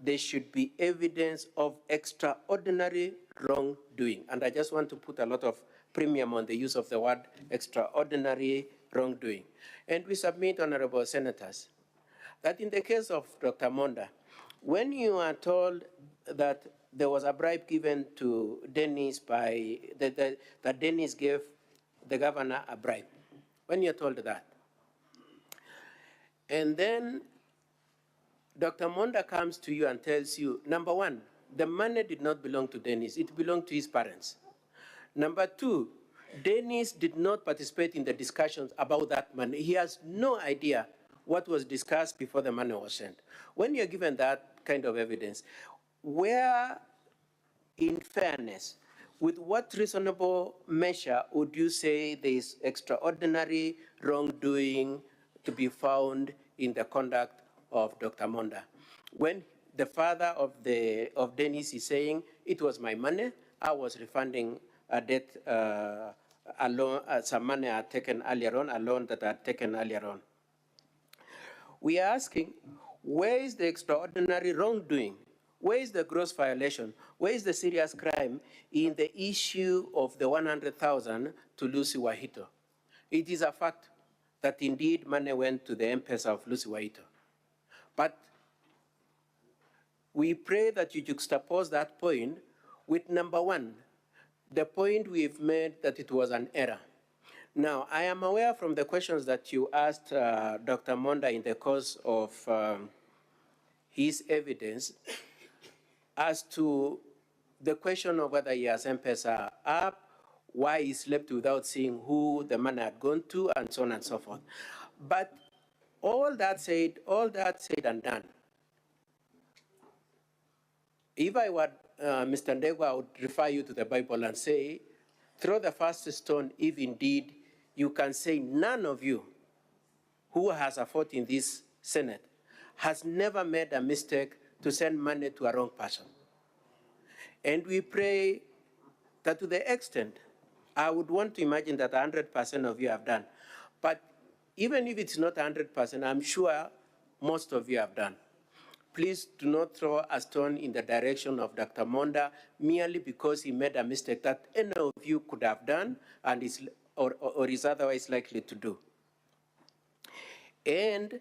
there should be evidence of extraordinary wrongdoing. And I just want to put a lot of premium on the use of the word extraordinary wrongdoing. And we submit, honorable senators, that in the case of Dr. Monda, when you are told that there was a bribe given to Dennis by, that Dennis gave the governor a bribe, when you're told that, and then Dr. Monda comes to you and tells you, number one, the money did not belong to Dennis, it belonged to his parents. Number two, Dennis did not participate in the discussions about that money. He has no idea what was discussed before the money was sent. When you're given that kind of evidence, where, in fairness, with what reasonable measure would you say there is extraordinary wrongdoing to be found in the conduct of Dr. Monda? When the father of Dennis is saying, it was my money, I was refunding a debt, a loan, some money I had taken earlier on, a loan that I had taken earlier on. We are asking, where is the extraordinary wrongdoing? Where is the gross violation? Where is the serious crime in the issue of the 100,000 to Lucy Wahito? It is a fact that indeed money went to the M-Pesa of Lucy Wahito. But we pray that you juxtapose that point with number one, the point we've made that it was an error. Now, I am aware from the questions that you asked Dr. Monda in the course of his evidence as to the question of whether he has M-Pesa app, why he slept without seeing who the money had gone to, and so on and so forth. But all that said and done, if I were Mr. Ndegwa, I would refer you to the Bible and say, throw the first stone if indeed you can say none of you who has a vote in this Senate has never made a mistake to send money to a wrong person. And we pray that to the extent, I would want to imagine that 100% of you have done. But even if it's not 100%, I'm sure most of you have done. Please do not throw a stone in the direction of Dr. Monda merely because he made a mistake that any of you could have done and is, or is otherwise likely to do. And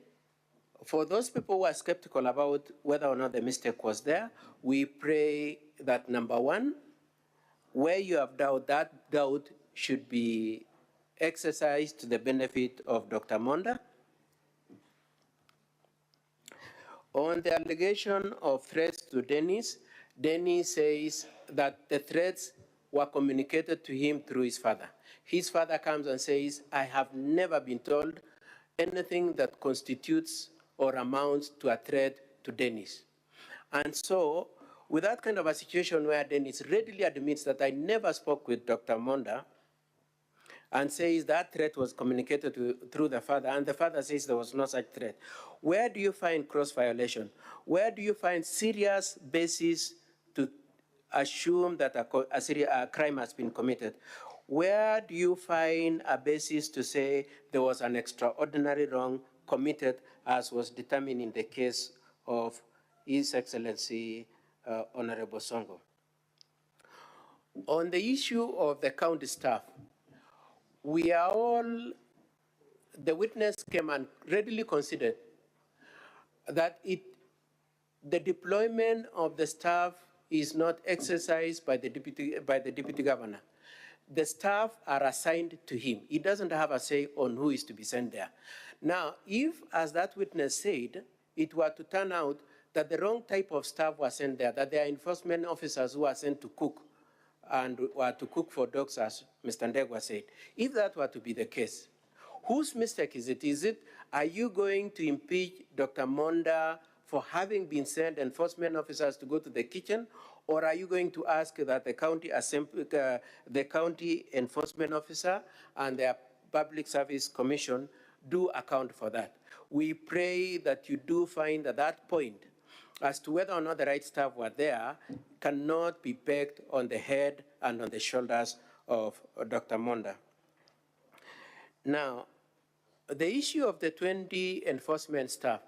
for those people who are skeptical about whether or not the mistake was there, we pray that number one, where you have doubt, that doubt should be exercised to the benefit of Dr. Monda. On the allegation of threats to Dennis, Dennis says that the threats were communicated to him through his father. His father comes and says, I have never been told anything that constitutes or amounts to a threat to Dennis. And so, with that kind of a situation where Dennis readily admits that I never spoke with Dr. Monda, and says that threat was communicated through the father, and the father says there was no such threat, where do you find cross violation? Where do you find serious basis to assume that a crime has been committed? Where do you find a basis to say there was an extraordinary wrong committed, as was determined in the case of His Excellency Honorable Songo? On the issue of the county staff, we are all, the witness came and readily considered that the deployment of the staff is not exercised by the deputy governor. The staff are assigned to him. He doesn't have a say on who is to be sent there. Now, if, as that witness said, it were to turn out that the wrong type of staff was sent there, that there are enforcement officers who are sent to cook and were to cook for dogs, as Mr. Ndegwa said, if that were to be the case, whose mistake is it? Are you going to impeach Dr. Monda for having been sent enforcement officers to go to the kitchen, or are you going to ask that the county enforcement officer and the Public Service Commission do account for that? We pray that you do find that point as to whether or not the right staff were there cannot be pegged on the head and on the shoulders of Dr. Monda. Now, the issue of the 20 enforcement staff,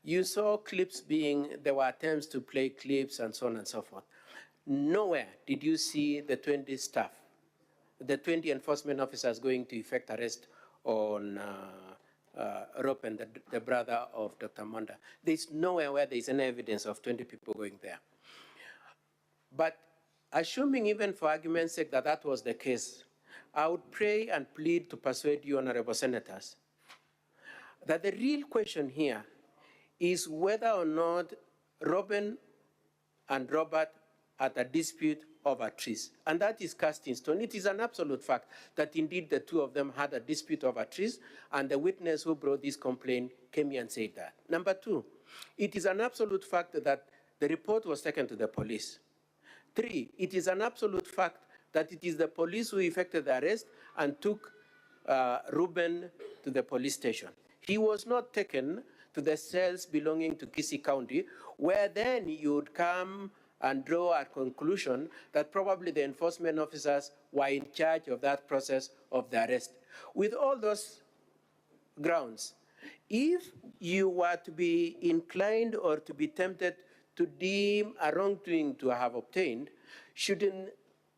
you saw clips there were attempts to play clips and so on and so forth. Nowhere did you see the 20 staff, the 20 enforcement officers going to effect arrest on Ropen, the brother of Dr. Monda. There's nowhere where there's any evidence of 20 people going there. But assuming, even for argument's sake, that that was the case, I would pray and plead to persuade you, honorable senators, that the real question here is whether or not Robin and Robert had a dispute over trees. And that is cast in stone. It is an absolute fact that indeed the two of them had a dispute over trees, and the witness who brought this complaint came here and said that. Number two, it is an absolute fact that the report was taken to the police. Three, it is an absolute fact that it is the police who effected the arrest and took Ruben to the police station. He was not taken to the cells belonging to Kisii County, where then you would come and draw a conclusion that probably the enforcement officers were in charge of that process of the arrest. With all those grounds, if you were to be inclined or to be tempted to deem a wrongdoing to have obtained, shouldn't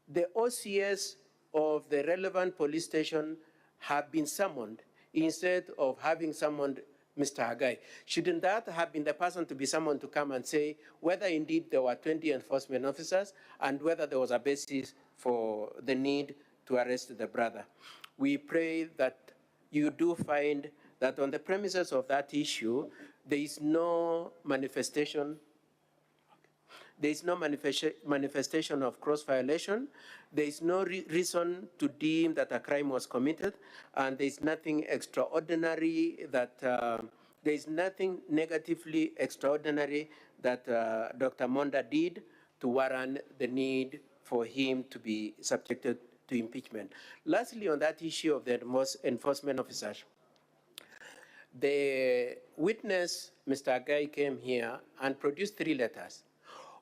the OCS of the relevant police station have been summoned instead of having summoned Mr. Hagai? Shouldn't that have been the person to be summoned to come and say whether indeed there were 20 enforcement officers and whether there was a basis for the need to arrest the brother? We pray that you do find that on the premises of that issue, there is no manifestation. There is no manifestation of cross violation. There is no reason to deem that a crime was committed, and there is nothing extraordinary that there is nothing negatively extraordinary that Dr. Monda did to warrant the need for him to be subjected to impeachment. Lastly, on that issue of the enforcement officers, the witness, Mr. Agai, came here and produced 3 letters.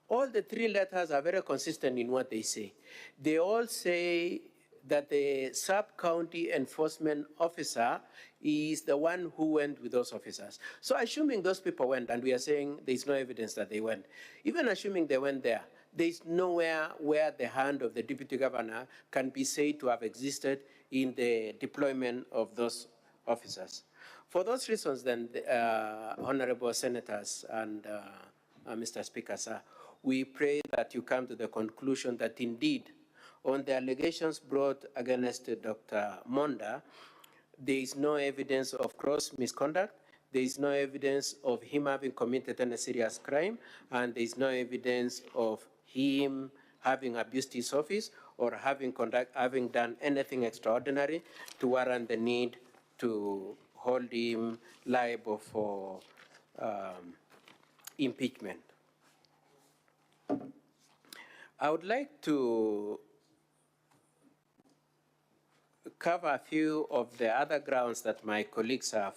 All the 3 letters are very consistent in what they say. They all say that the sub-county enforcement officer is the one who went with those officers. So assuming those people went, and we are saying there's no evidence that they went, even assuming they went there, there's nowhere where the hand of the deputy governor can be said to have existed in the deployment of those officers. For those reasons, then, honorable senators and Mr. Speaker, sir, we pray that you come to the conclusion that indeed, on the allegations brought against Dr. Monda, there is no evidence of gross misconduct, there is no evidence of him having committed any serious crime, and there is no evidence of him having abused his office or having done anything extraordinary to warrant the need to hold him liable for impeachment. I would like to cover a few of the other grounds that my colleagues have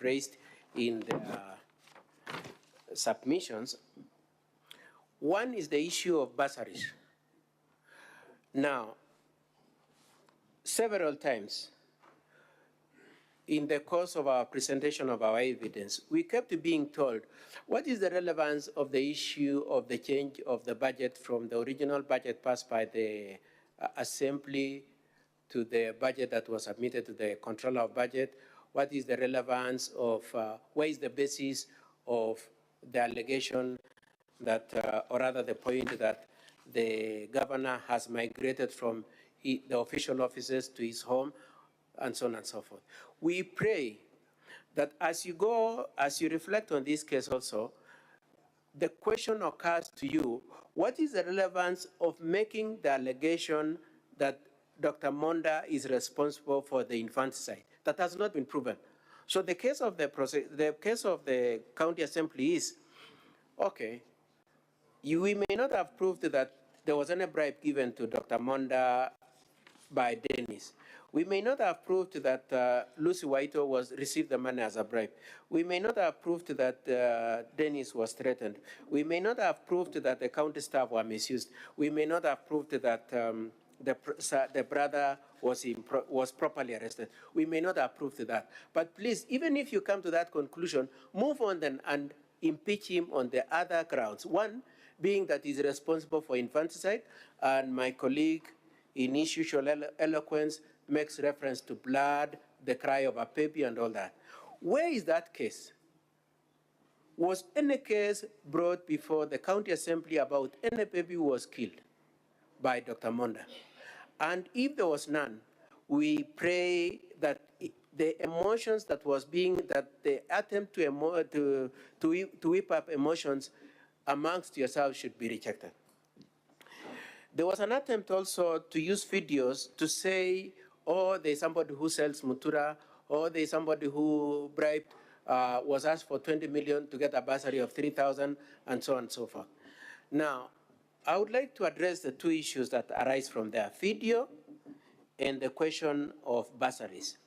raised in their submissions. One is the issue of bursaries. Now, several times in the course of our presentation of our evidence, we kept being told, what is the relevance of the issue of the change of the budget from the original budget passed by the Assembly to the budget that was submitted to the Controller of Budget? What is the relevance of, where is the basis of the allegation that, or rather the point that the governor has migrated from the official offices to his home, and so on and so forth. We pray that as you reflect on this case also, the question occurs to you, what is the relevance of making the allegation that Dr. Monda is responsible for the infanticide? That has not been proven. So the case of the county assembly is, okay, we may not have proved that there was any bribe given to Dr. Monda by Dennis. We may not have proved that Lucy Waito received the money as a bribe. We may not have proved that Dennis was threatened. We may not have proved that the county staff were misused. We may not have proved that the brother was properly arrested. We may not have proved that. But please, even if you come to that conclusion, move on then and impeach him on the other grounds. One being that he's responsible for infanticide, and my colleague in institutional eloquence makes reference to blood, the cry of a baby, and all that. Where is that case? Was any case brought before the county assembly about any baby who was killed by Dr. Monda? And if there was none, we pray that the emotions that was that the attempt to whip up emotions amongst yourselves should be rejected. There was an attempt also to use videos to say, oh, there's somebody who sells mutura, or there's somebody who bribed, was asked for 20 million to get a bursary of 3,000, and so on and so forth. Now, I would like to address the two issues that arise from there, video and the question of bursaries.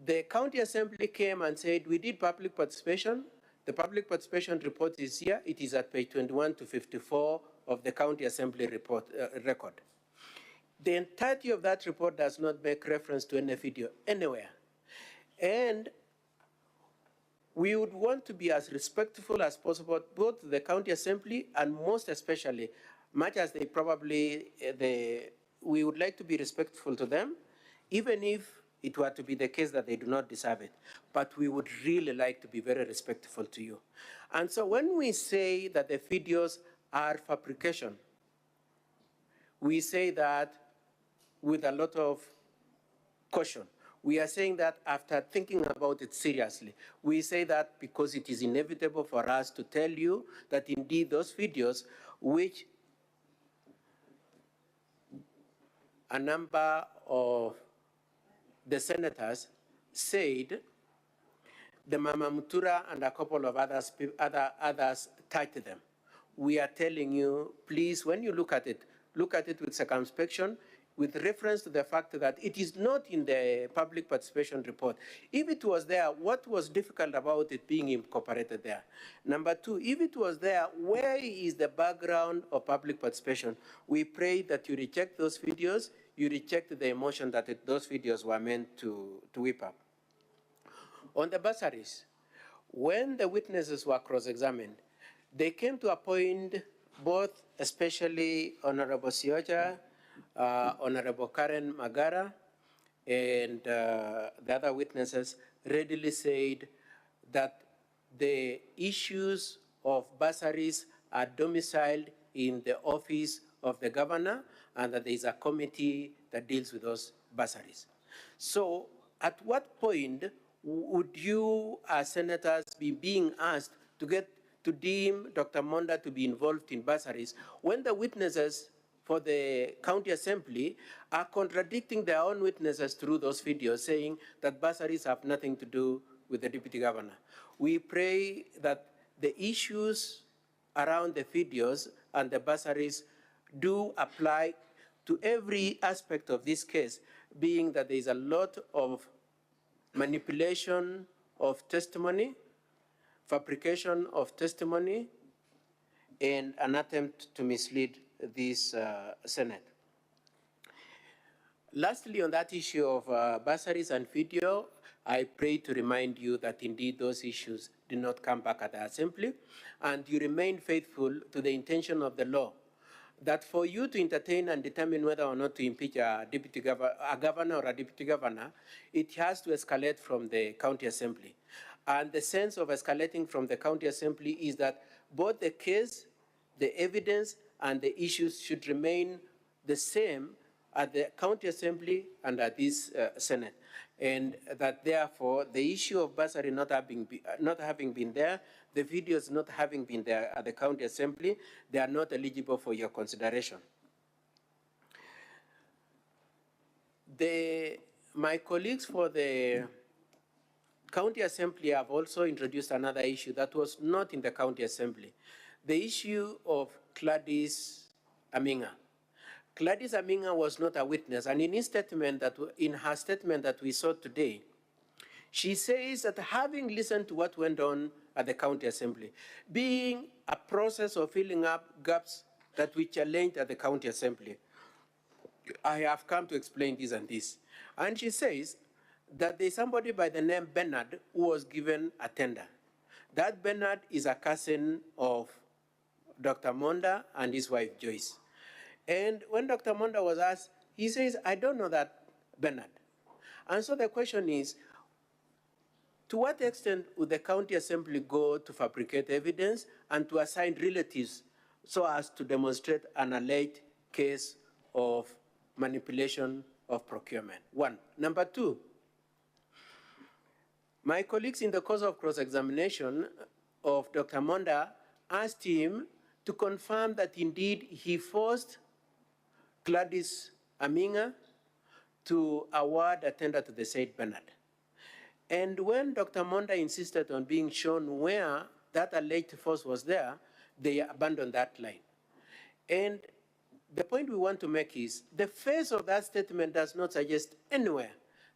The county assembly came and said, we did public participation. The public participation report is here. It is at page 21 to 54 of the county assembly report record. The entirety of that report does not make reference to any video anywhere. And we would want to be as respectful as possible, both to the county assembly and most especially, much as they probably, we would like to be respectful to them, even if it were to be the case that they do not deserve it. But we would really like to be very respectful to you. And so when we say that the videos are fabrication, we say that with a lot of caution. We are saying that after thinking about it seriously. We say that because it is inevitable for us to tell you that indeed those videos, which a number of the senators said the Mama Mutura and a couple of others touched them. We are telling you, please, when you look at it with circumspection, with reference to the fact that it is not in the public participation report. If it was there, what was difficult about it being incorporated there? Number two, if it was there, where is the background of public participation? We pray that you reject those videos, you reject the emotion that those videos were meant to whip up. On the bursaries, when the witnesses were cross-examined, they came to a point, both especially Honorable Sioja, Honorable Karen Magara, and the other witnesses readily said that the issues of bursaries are domiciled in the office of the governor, and that there is a committee that deals with those bursaries. So at what point would you as senators be being asked to deem Dr. Monda to be involved in bursaries when the witnesses for the county assembly are contradicting their own witnesses through those videos, saying that bursaries have nothing to do with the deputy governor? We pray that the issues around the videos and the bursaries do apply to every aspect of this case, being that there is a lot of manipulation of testimony, fabrication of testimony, and an attempt to mislead this Senate. Lastly, on that issue of bursaries and video, I pray to remind you that indeed those issues did not come back at the Assembly, and you remain faithful to the intention of the law, that for you to entertain and determine whether or not to impeach a governor or a deputy governor, it has to escalate from the county assembly. And the sense of escalating from the county assembly is that both the case, the evidence, and the issues should remain the same at the county assembly and at this Senate. And that therefore, the issue of bursary not having been there, the videos not having been there at the county assembly, they are not eligible for your consideration. My colleagues for the county assembly have also introduced another issue that was not in the county assembly. The issue of Gladys Aminga. Gladys Aminga was not a witness, and in her statement that we saw today, she says that having listened to what went on at the county assembly, being a process of filling up gaps that we challenged at the county assembly, I have come to explain this and this. And she says that there's somebody by the name Bernard who was given a tender. That Bernard is a cousin of Dr. Monda and his wife Joyce. And when Dr. Monda was asked, he says, I don't know that Bernard. And so the question is, to what extent would the county assembly go to fabricate evidence and to assign relatives so as to demonstrate an alleged case of manipulation of procurement? One. Number two, my colleagues in the course of cross-examination of Dr. Monda asked him to confirm that indeed he forced Gladys Aminga to award a tender to the said Bernard. And when Dr. Monda insisted on being shown where that alleged force was there, they abandoned that line. And the point we want to make is the face of that statement does not suggest anywhere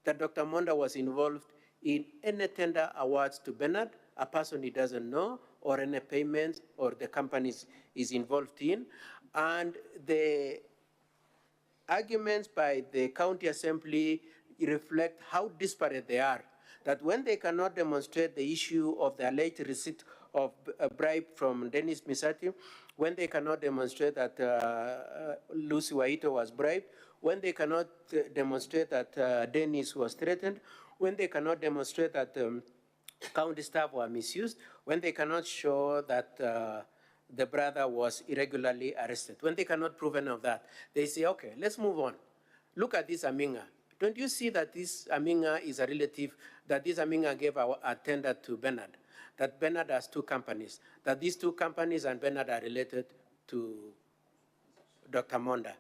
that Dr. Monda was involved in any tender awards to Bernard, a person he doesn't know, or any payments or the companies is involved in. And the arguments by the county assembly reflect how disparate they are, that when they cannot demonstrate the issue of the alleged receipt of a bribe from Dennis Misati, when they cannot demonstrate that Lucy Waito was bribed, when they cannot demonstrate that Dennis was threatened, when they cannot demonstrate that county staff were misused, when they cannot show that the brother was irregularly arrested, when they cannot prove any of that, they say, okay, let's move on. Look at this Aminga. Don't you see that this Aminga is a relative, that this Aminga gave a tender to Bernard, that Bernard has two companies, that these two companies and Bernard are related to Dr. Monda?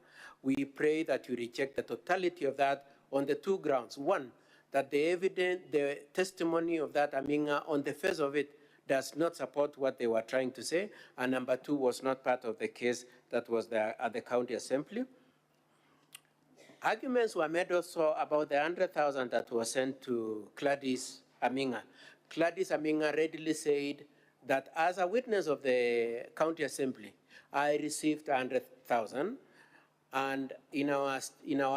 We pray that you reject the totality of that on the two grounds. One, that the testimony of that Aminga on the face of it does not support what they were trying to say, and number two, was not part of the case that was there at the county assembly. Arguments were made also about the 100,000 that was sent to Gladys Aminga. Gladys Aminga readily said that as a witness of the county assembly, I received 100,000. And in our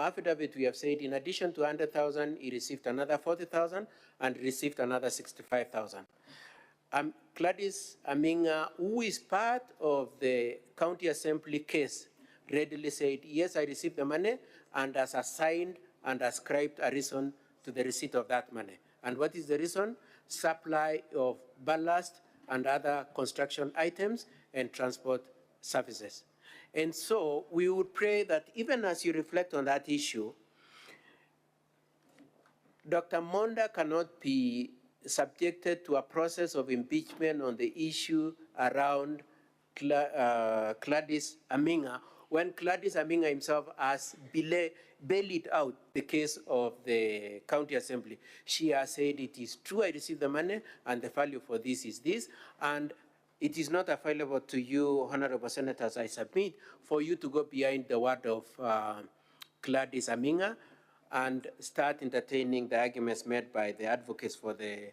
affidavit, we have said in addition to 100,000, he received another 40,000 and received another 65,000. Gladys Aminga, who is part of the county assembly case, readily said, yes, I received the money, and has assigned and ascribed a reason to the receipt of that money. And what is the reason? Supply of ballast and other construction items and transport services. And so we would pray that even as you reflect on that issue, Dr. Monda cannot be subjected to a process of impeachment on the issue around Gladys Aminga, when Gladys Aminga himself has bailed out the case of the county assembly. She has said, it is true, I received the money, and the value for this is this. And it is not available to you, honorable senators, I submit, for you to go behind the word of Gladys Aminga and start entertaining the arguments made by the advocates for the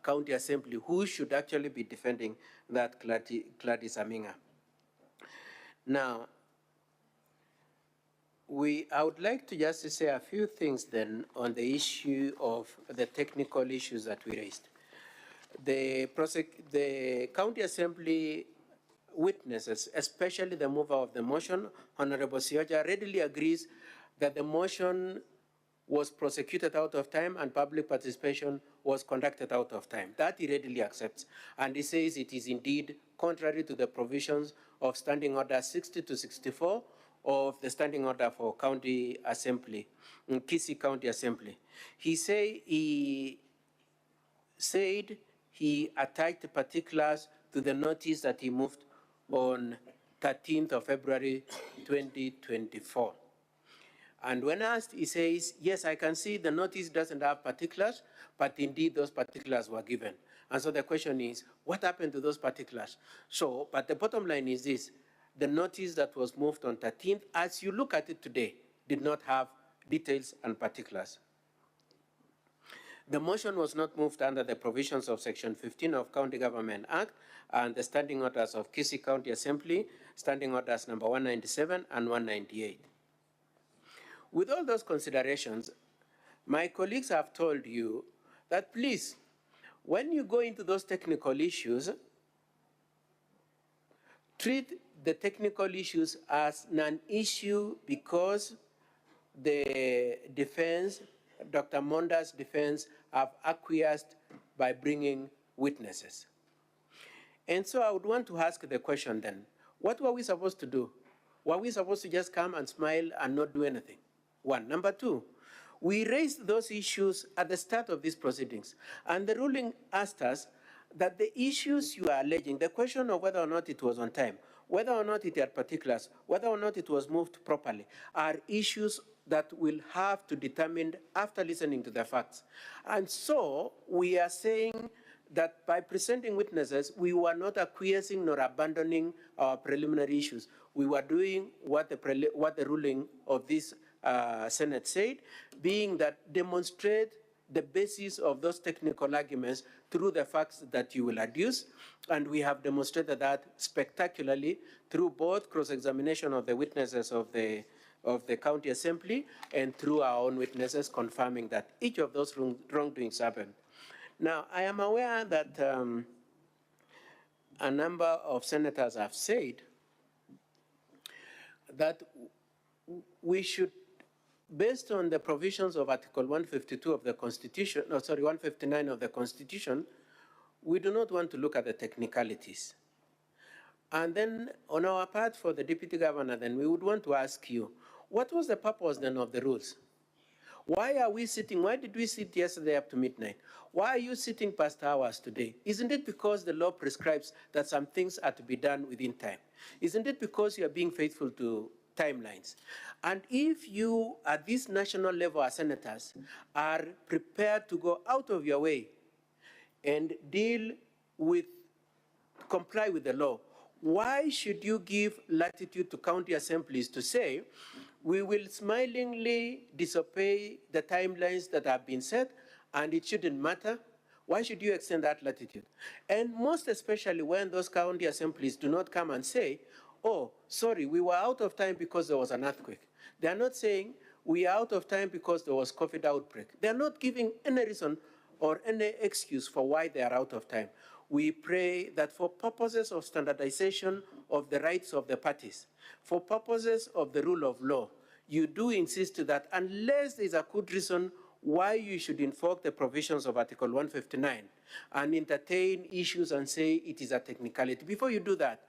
county assembly, who should actually be defending that Gladys Aminga. Now, I would like to just say a few things then on the issue of the technical issues that we raised. The county assembly witnesses, especially the mover of the motion, Honorable Sioja, readily agrees that the motion was prosecuted out of time and public participation was conducted out of time. That he readily accepts. And he says it is indeed contrary to the provisions of Standing Order 60 to 64 of the Standing Order for County Assembly, Kisii County Assembly. He said he attached particulars to the notice that he moved on 13th of February 2024. And when asked, he says, yes, I can see the notice doesn't have particulars, but indeed those particulars were given. And so the question is, what happened to those particulars? So, but the bottom line is this, the notice that was moved on 13th, as you look at it today, did not have details and particulars. The motion was not moved under the provisions of Section 15 of County Government Act and the standing orders of Kisii County Assembly, standing orders number 197 and 198. With all those considerations, my colleagues have told you that please, when you go into those technical issues, treat the technical issues as non-issue because the defense, Dr. Mondas' defense, have acquiesced by bringing witnesses. And so I would want to ask the question then, what were we supposed to do? Were we supposed to just come and smile and not do anything? One. Number two, we raised those issues at the start of these proceedings, and the ruling asked us that the issues you are alleging, the question of whether or not it was on time, whether or not it had particulars, whether or not it was moved properly, are issues that we'll have to determine after listening to the facts. And so we are saying that by presenting witnesses, we were not acquiescing nor abandoning our preliminary issues. We were doing what the ruling of this Senate said, being that demonstrate the basis of those technical arguments through the facts that you will adduce. And we have demonstrated that spectacularly through both cross-examination of the witnesses of the county assembly and through our own witnesses confirming that each of those wrongdoings happened. Now, I am aware that a number of senators have said that we should, based on the provisions of Article 152 of the Constitution, 159 of the Constitution, we do not want to look at the technicalities. And then on our part for the Deputy Governor, then we would want to ask you, what was the purpose then of the rules? Why are we sitting, why did we sit yesterday up to midnight? Why are you sitting past hours today? Isn't it because the law prescribes that some things are to be done within time? Isn't it because you are being faithful to timelines? And if you, at this national level as senators, are prepared to go out of your way and comply with the law, why should you give latitude to county assemblies to say, we will smilingly disobey the timelines that have been set and it shouldn't matter? Why should you extend that latitude? And most especially when those county assemblies do not come and say, oh, sorry, we were out of time because there was an earthquake. They are not saying we are out of time because there was COVID outbreak. They are not giving any reason or any excuse for why they are out of time. We pray that for purposes of standardization of the rights of the parties, for purposes of the rule of law, you do insist that unless there's a good reason why you should invoke the provisions of Article 159 and entertain issues and say it is a technicality. Before you do that,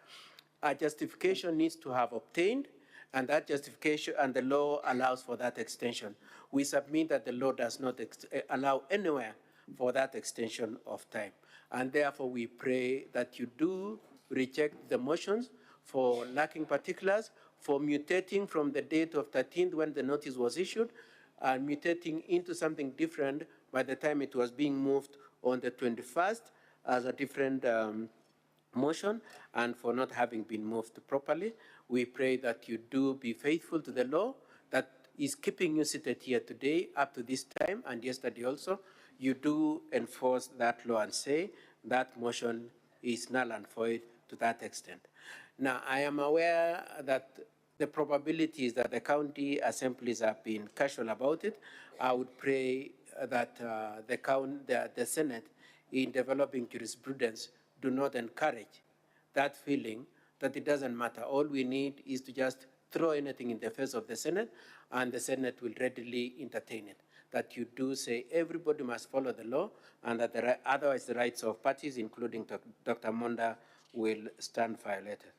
a justification needs to have obtained, and that justification and the law allows for that extension. We submit that the law does not allow anywhere for that extension of time. And therefore we pray that you do reject the motions for lacking particulars, for mutating from the date of 13th when the notice was issued, and mutating into something different by the time it was being moved on the 21st as a different motion and for not having been moved properly. We pray that you do be faithful to the law that is keeping you seated here today up to this time and yesterday also. You do enforce that law and say that motion is null and void to that extent. Now, I am aware that the probability is that the county assemblies have been casual about it. I would pray that the Senate, in developing jurisprudence, do not encourage that feeling that it doesn't matter. All we need is to just throw anything in the face of the Senate, and the Senate will readily entertain it. That you do say everybody must follow the law, and that otherwise the rights of parties, including Dr. Monda, will stand violated.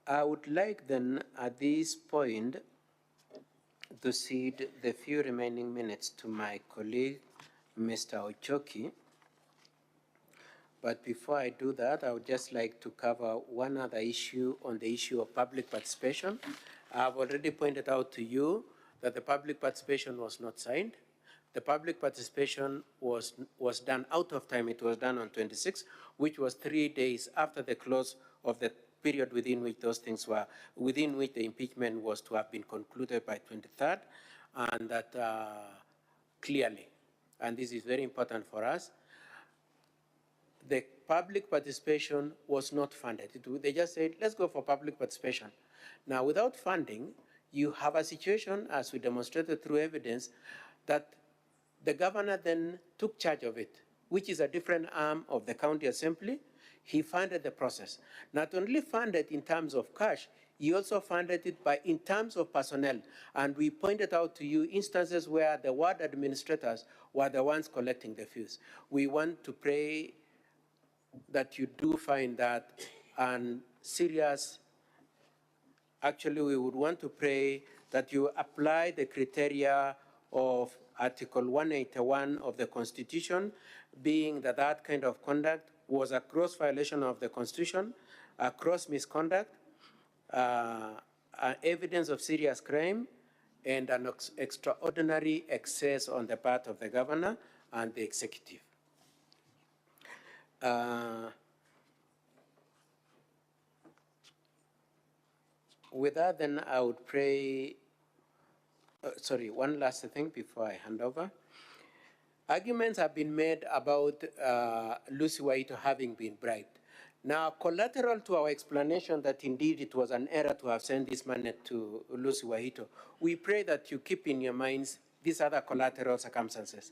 I would like then at this point to cede the few remaining minutes to my colleague, Mr. Ochoki. But before I do that, I would just like to cover one other issue on the issue of public participation. I've already pointed out to you that the public participation was not signed. The public participation was done out of time. It was done on 26, which was 3 days after the close of the period within which those things were, within which the impeachment was to have been concluded by 23rd, and that clearly, and this is very important for us, the public participation was not funded. They just said, let's go for public participation. Now, without funding, you have a situation, as we demonstrated through evidence, that the governor then took charge of it, which is a different arm of the county assembly. He funded the process. Not only funded in terms of cash, he also funded it in terms of personnel. And we pointed out to you instances where the ward administrators were the ones collecting the fees. We want to pray that you do find that and serious. Actually, we would want to pray that you apply the criteria of Article 181 of the Constitution, being that that kind of conduct was a gross violation of the Constitution, a gross misconduct, evidence of serious crime, and an extraordinary excess on the part of the governor and the executive. With that, then I would pray. Sorry, one last thing before I hand over. Arguments have been made about Lucy Waito having been bribed. Now, collateral to our explanation that indeed it was an error to have sent this money to Lucy Waito, we pray that you keep in your minds these other collateral circumstances.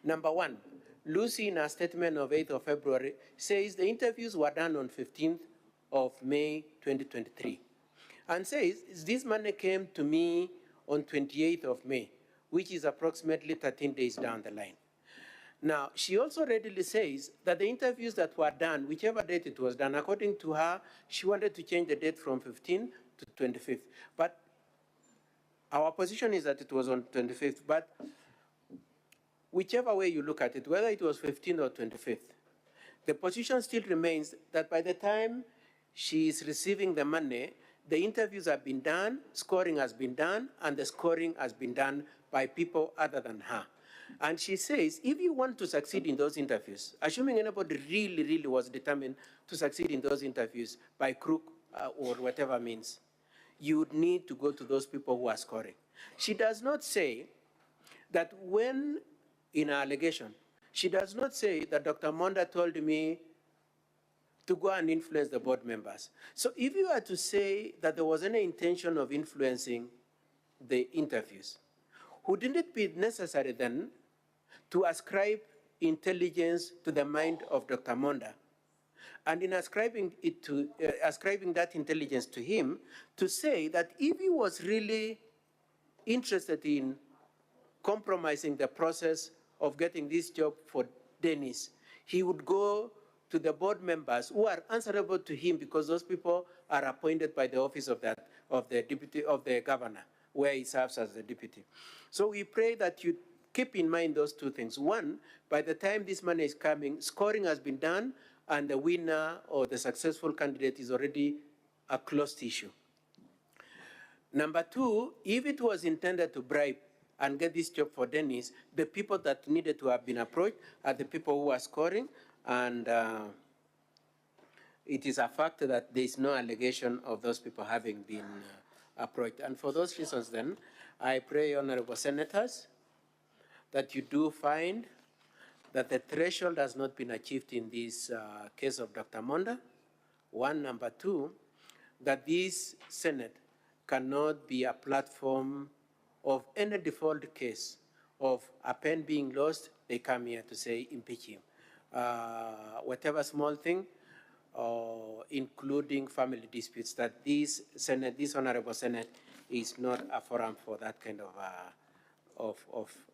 Number one, Lucy, in a statement of 8th of February, says the interviews were done on 15th of May 2023, and says this money came to me on 28th of May, which is approximately 13 days down the line. Now, she also readily says that the interviews that were done, whichever date it was done, according to her, she wanted to change the date from 15th to 25th. But our position is that it was on 25th, but whichever way you look at it, whether it was 15th or 25th, the position still remains that by the time she is receiving the money, the interviews have been done, scoring has been done, and the scoring has been done by people other than her. And she says, if you want to succeed in those interviews, assuming anybody really was determined to succeed in those interviews by crook or whatever means, you would need to go to those people who are scoring. She does not say that when, in her allegation, she does not say that Dr. Monda told me to go and influence the board members. So if you were to say that there was any intention of influencing the interviews, wouldn't it be necessary then to ascribe intelligence to the mind of Dr. Monda? And in ascribing that intelligence to him, to say that if he was really interested in compromising the process of getting this job for Dennis, he would go to the board members who are answerable to him, because those people are appointed by the office of the governor, where he serves as the deputy. So we pray that you keep in mind those two things. One, by the time this money is coming, scoring has been done, and the winner or the successful candidate is already a closed issue. Number two, if it was intended to bribe, and get this job for Dennis, the people that needed to have been approached are the people who are scoring, and it is a fact that there is no allegation of those people having been approached. And for those reasons then, I pray, honorable senators, that you do find that the threshold has not been achieved in this case of Dr. Monda. One, number two, that this Senate cannot be a platform of any default case of a pen being lost, they come here to say impeach him. Whatever small thing, including family disputes, that this Senate, this Honorable Senate is not a forum for that kind of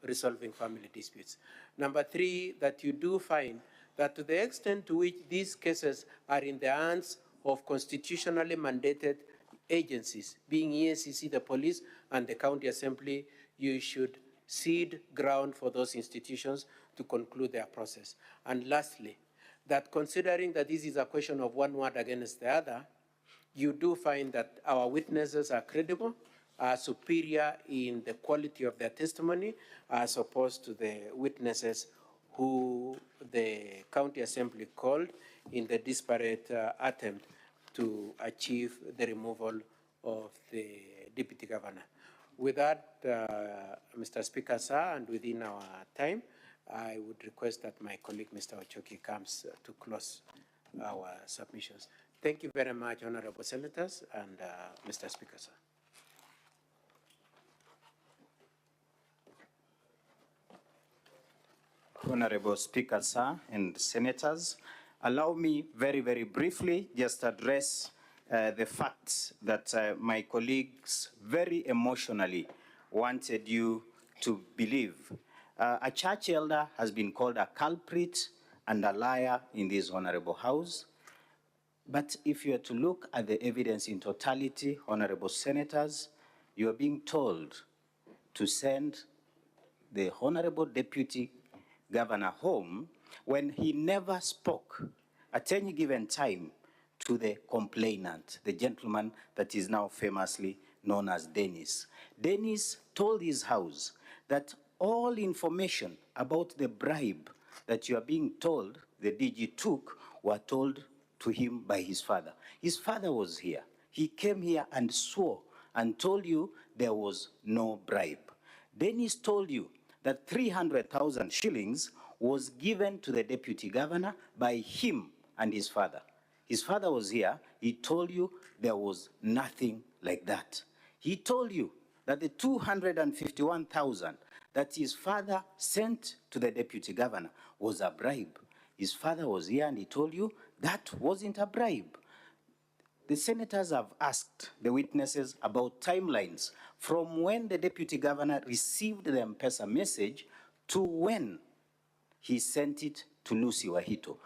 resolving family disputes. Number three, that you do find that to the extent to which these cases are in the hands of constitutionally mandated agencies, being EACC, the police, and the county assembly, you should cede ground for those institutions to conclude their process. And lastly, that considering that this is a question of one word against the other, you do find that our witnesses are credible, are superior in the quality of their testimony, as opposed to the witnesses who the county assembly called in the disparate attempt to achieve the removal of the deputy governor. With that, Mr. Speaker, sir, and within our time, I would request that my colleague, Mr. Ochoki, comes to close our submissions. Thank you very much, honorable senators, and Mr. Speaker, sir. Honorable Speaker, sir, and senators, allow me very, very briefly just address the facts that my colleagues very emotionally wanted you to believe. A church elder has been called a culprit and a liar in this honorable house. But if you are to look at the evidence in totality, honorable senators, you are being told to send the honorable deputy governor home when he never spoke at any given time to the complainant, the gentleman that is now famously known as Dennis. Dennis told his house that all information about the bribe that you are being told the DG took were told to him by his father. His father was here. He came here and swore and told you there was no bribe. Dennis told you that 300,000 shillings was given to the deputy governor by him and his father. His father was here. He told you there was nothing like that. He told you that the 251,000 that his father sent to the deputy governor was a bribe. His father was here and he told you that wasn't a bribe. The senators have asked the witnesses about timelines from when the deputy governor received the M-Pesa message to when he sent it to Lucy Wahito.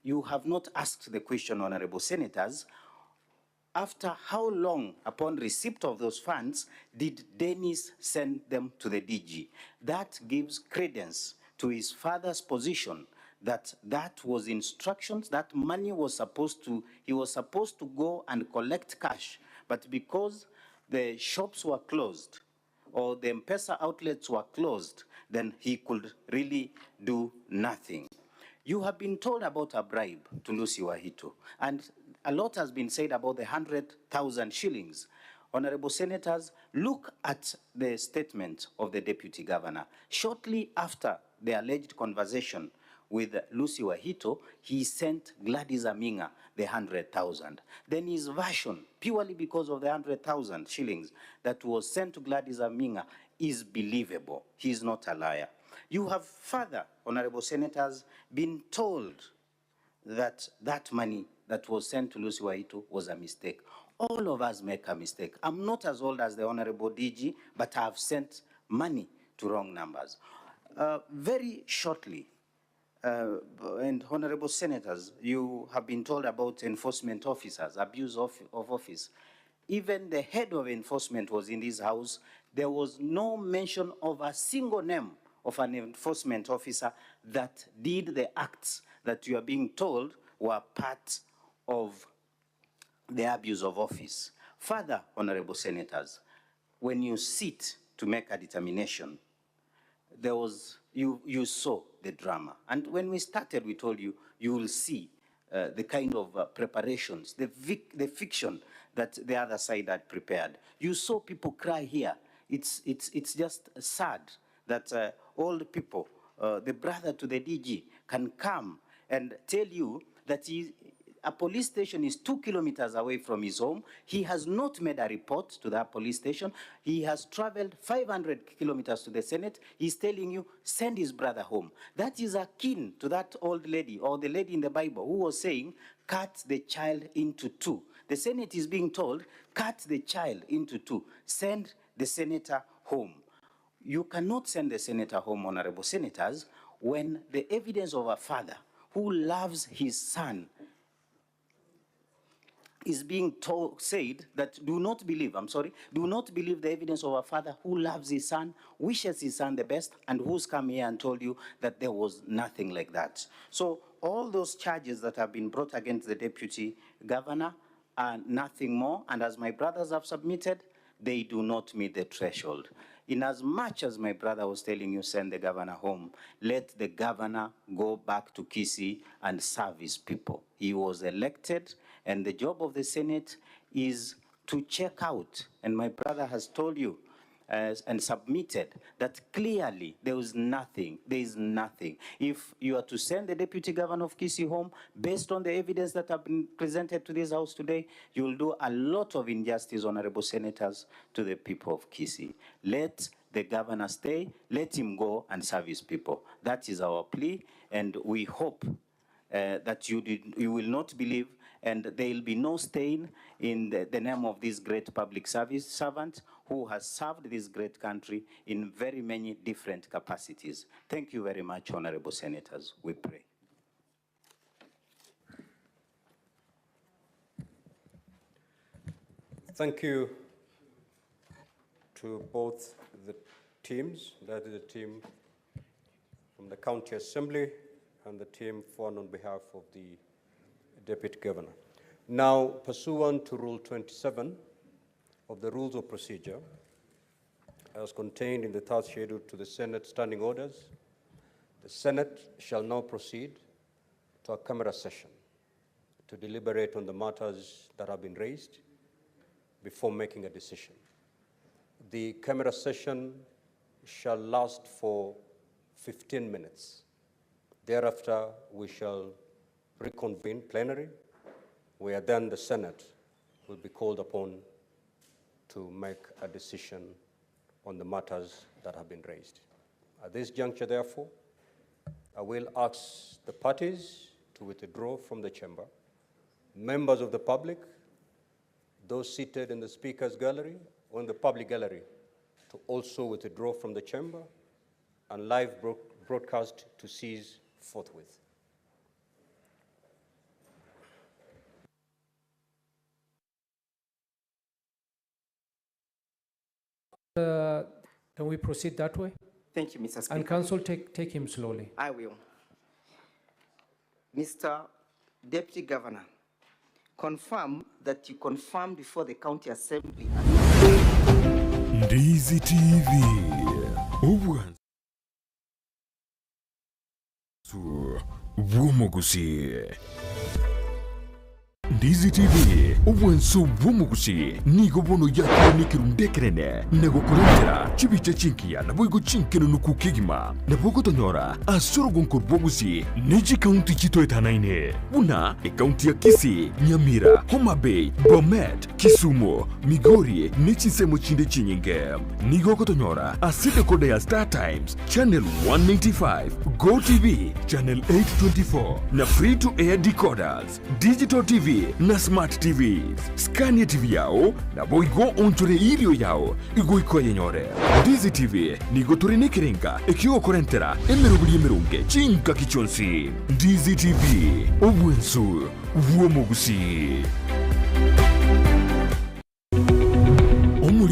You have not asked the question, honorable senators, after how long upon receipt of those funds did Dennis send them to the DG? That gives credence to his father's position that that was instructions, that money was supposed to, he was supposed to go and collect cash, but because the shops were closed or the M-Pesa outlets were closed, then he could really do nothing. You have been told about a bribe to Lucy Wahito, and a lot has been said about the 100,000 shillings. Honorable senators, look at the statement of the deputy governor. Shortly after the alleged conversation with Lucy Wahito, he sent Gladys Aminga the 100,000. Then his version, purely because of the 100,000 shillings that was sent to Gladys Aminga, is believable. He is not a liar. You have further, honorable senators, been told that that money that was sent to Lucy Wahito was a mistake. All of us make a mistake. I'm not as old as the honorable DG, but I have sent money to wrong numbers. Very shortly, and honorable senators, you have been told about enforcement officers, abuse of office. Even the head of enforcement was in this house. There was no mention of a single name of an enforcement officer that did the acts that you are being told were part of the abuse of office. Further, honorable senators, when you sit to make a determination, you saw the drama. And when we started, we told you, you will see the kind of preparations, the fiction that the other side had prepared. You saw people cry here. It's just sad that all the people, the brother to the DG, can come and tell you that a police station is 2 kilometers away from his home. He has not made a report to that police station. He has traveled 500 kilometers to the Senate. He's telling you, send his brother home. That is akin to that old lady or the lady in the Bible who was saying, cut the child into two. The Senate is being told, cut the child into two. Send the senator home. You cannot send the senator home, honorable senators, when the evidence of a father who loves his son is being said that do not believe the evidence of a father who loves his son, wishes his son the best, and who's come here and told you that there was nothing like that. So all those charges that have been brought against the deputy governor are nothing more, and as my brothers have submitted, they do not meet the threshold. In as much as my brother was telling you, send the governor home, let the governor go back to Kisii and serve his people. He was elected, and the job of the Senate is to check out. And my brother has told you and submitted that clearly there is nothing. If you are to send the deputy governor of Kisii home, based on the evidence that have been presented to this house today, you will do a lot of injustice, honorable senators, to the people of Kisii. Let the governor stay, let him go and serve his people. That is our plea, and we hope that you will not believe, and there will be no stain in the name of this great public service servant who has served this great country in very many different capacities. Thank you very much, honorable senators. We pray. Thank you to both the teams, that is the team from the County Assembly and the team formed on behalf of the Deputy Governor. Now, pursuant to Rule 27 of the Rules of Procedure, as contained in the third schedule to the Senate Standing Orders, the Senate shall now proceed to a camera session to deliberate on the matters that have been raised before making a decision. The camera session shall last for 15 minutes. Thereafter, we shall reconvene plenary, where then the Senate will be called upon to make a decision on the matters that have been raised. At this juncture, therefore, I will ask the parties to withdraw from the chamber. Members of the public, those seated in the speaker's gallery or in the public gallery, to also withdraw from the chamber, and live broadcast to cease forthwith. Can we proceed that way? Thank you, Mr. Speaker. And Council, take him slowly. I will. Mr. Deputy Governor, confirm that you confirmed before the County Assembly. Ndizi TV. Womogusi. Ndizi TV, uwenso womogusi, nigo bono ya nikirundekrene, nego kurentera, chibicha chinkia, na boigo chinkeno nuku kigima, na bogo tonyora, asoro gonko bogusi, neji county chito etanaine, una, county ya Kisii, Nyamira, Homa Bay, Bomet, Kisumu, Migori, nechi semo chinde chinyinge, nigo kotonyora, aside kode ya Star Times, Channel 195, Go TV, Channel 824, na free to air decoders, Digital TV, na Smart TVs. Scania TV yao, na boigo onchore irio yao, igo iko yenyore. Ndizi TV, nigo turine kirenga, ikiwa korentera, emerubuli emerunge, chinka kichonsi. Ndizi TV, uwensu, uomogusi.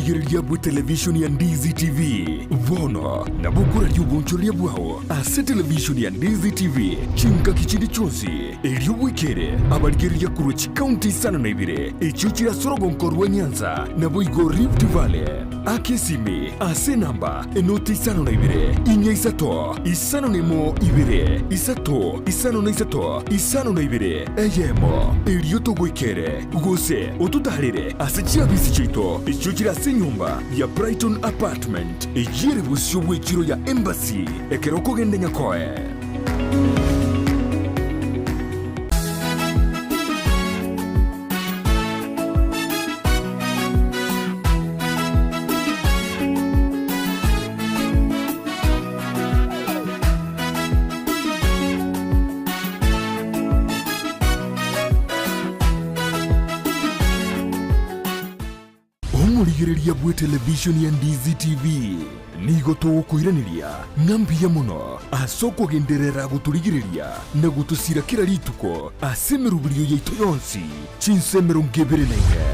omurigiriria bwe televishoni ya Ndizi TV vono na bukura ry'ubunchoria bwao ase televishoni ya Ndizi TV chinka kichindi chonsi eryobwikere abarigiriria kuruchi county sana na ibire echo kirasorogonko rwa Nyanza na boigo Rift Valley akesimi ase namba enoti isano na ibire inya isato isano nemo ibire isato isano na isato isano na ibire eyemo eryotogwikere gose otutarire ase chiabisi chito echo kirase nyumba ya Brighton Apartment ejire busyo bw'ekiro ya Embassy ekeroko gende nyakoe. Omurigiriria bwe televishoni ya Ndizi TV nigo tugukwiraniria ng'ambiya muno asoko genderera guturigiriria na gutusira kira rituko asemerubirio yaito yonsi chinsemero ngebere na ine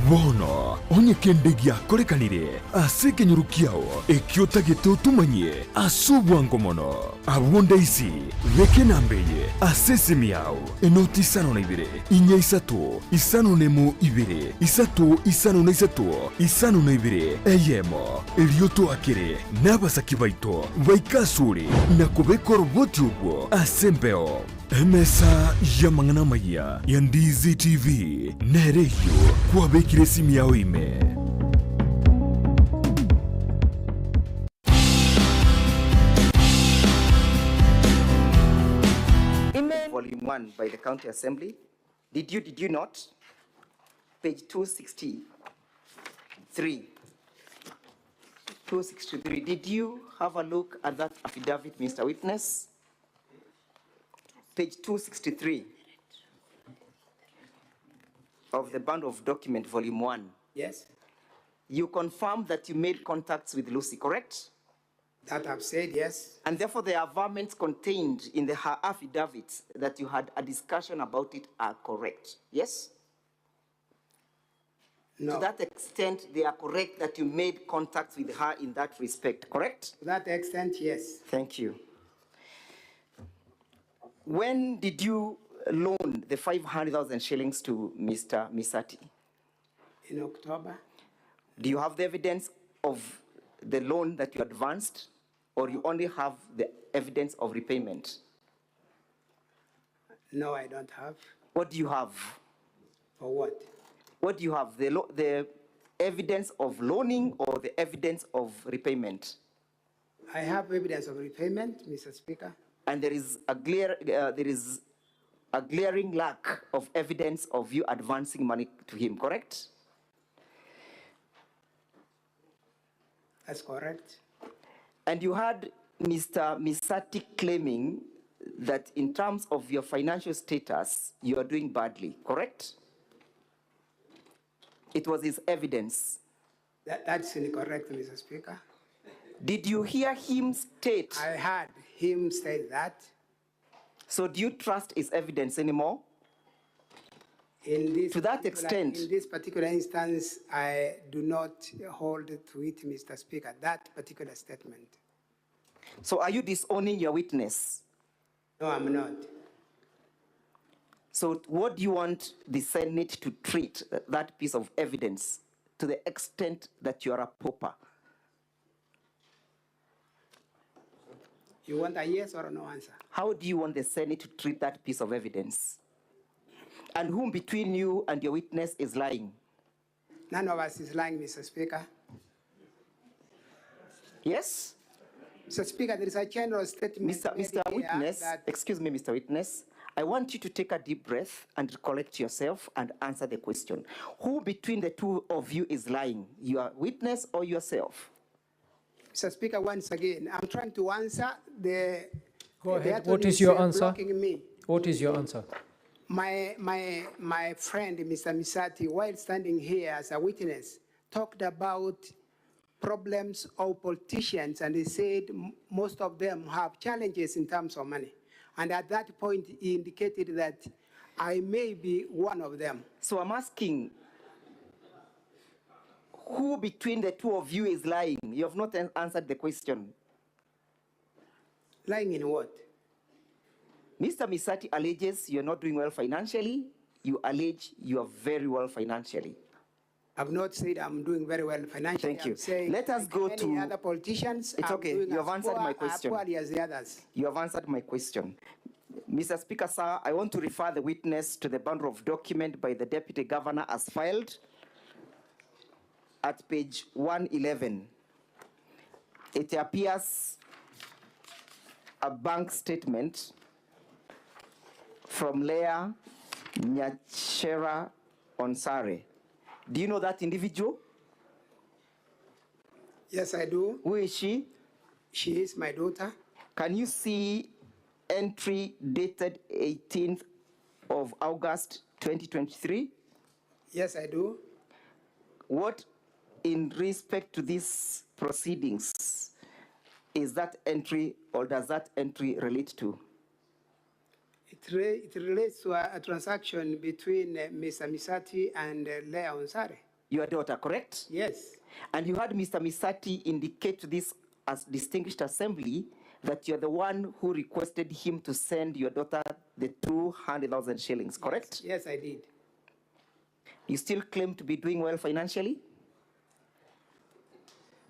bono onye kendegia korekanire asekenyuru kiao ekiotagete utumanye asubwango mono abonda isi veke nambeye asesemi yao enoti isano na ibire inya isato isano nemo ibire isato isano na isato isano na ibire eyemo erioto akere n'abasaki baito baikasure na kubekora boti ubwo asembeo emesa ya mangana maya ya Ndizi TV nereyo kwa bekire simi yao ime. Volume 1 by the County Assembly. Did you not? Page 263. 263. Did you have a look at that affidavit, Mr. Witness? Page 263 of the bundle of document, volume 1. Yes, You confirm that you made contacts with Lucy, correct? that I've said, yes. And therefore the averments contained in her affidavit that you had a discussion about it are correct, yes? No, To that extent, they are correct that you made contacts with her in that respect, correct? to that extent, yes. Thank you. When did you loan the 500,000 shillings to Mr. Misati? In October, Do you have the evidence of the loan that you advanced, or you only have the evidence of repayment? no, I don't have. What do you have? For what? What do you have? The evidence of loaning or the evidence of repayment? I have evidence of repayment, Mr. Speaker. And there is a glaring lack of evidence of you advancing money to him, correct? That's correct. And you had Mr. Misati claiming that in terms of your financial status, you are doing badly, correct? It was his evidence. That's incorrect, Mr. Speaker. Did you hear him state? I heard him say that. So do you trust his evidence anymore? In this To that particular- extent- In this particular instance, I do not hold to it, Mr. Speaker, that particular statement. So are you disowning your witness? No, I'm not. So what do you want the Senate to treat that piece of evidence to the extent that you are a pauper? You want a yes or a no answer? How do you want the Senate to treat that piece of evidence? And whom between you and your witness is lying? None of us is lying, Mr. Speaker. Yes? Mr. Speaker, there is a general statement. Mr. made here Witness, that- excuse me, Mr. Witness, I want you to take a deep breath and recollect yourself and answer the question. Who between the two of you is lying? Your witness or yourself? Mr. Speaker, once again, I'm trying to answer the. Go the ahead. What attorney is your is, answer? blocking me. What is your answer? My friend, Mr. Misati, while standing here as a witness, talked about problems of politicians, and he said most of them have challenges in terms of money. And at that point, he indicated that I may be one of them. So I'm asking, who between the two of you is lying? You have not answered the question. Lying in what? Mr. Misati alleges you're not doing well financially. You allege you are very well financially. I've not said I'm doing very well financially. Thank you. I'm saying, Let us like go any to- other politicians. It's I'm okay. doing You have as answered my poor- question. poorly as the others. You have answered my question. Mr. Speaker, sir, I want to refer the witness to the bundle of document by the Deputy Governor as filed at page 111. It appears a bank statement from Leah Nyachera Onsare. Do you know that individual? Yes, I do. Who is she? She is my daughter. Can you see entry dated 18th of August 2023? Yes, I do. What, in respect to these proceedings, is that entry or does that entry relate to? It relates to a transaction between Mr. Misati and Leah Onsare. Your daughter, correct? Yes. And you had Mr. Misati indicate to this as distinguished assembly that you're the one who requested him to send your daughter the 200,000 shillings, correct? Yes, I did. You still claim to be doing well financially?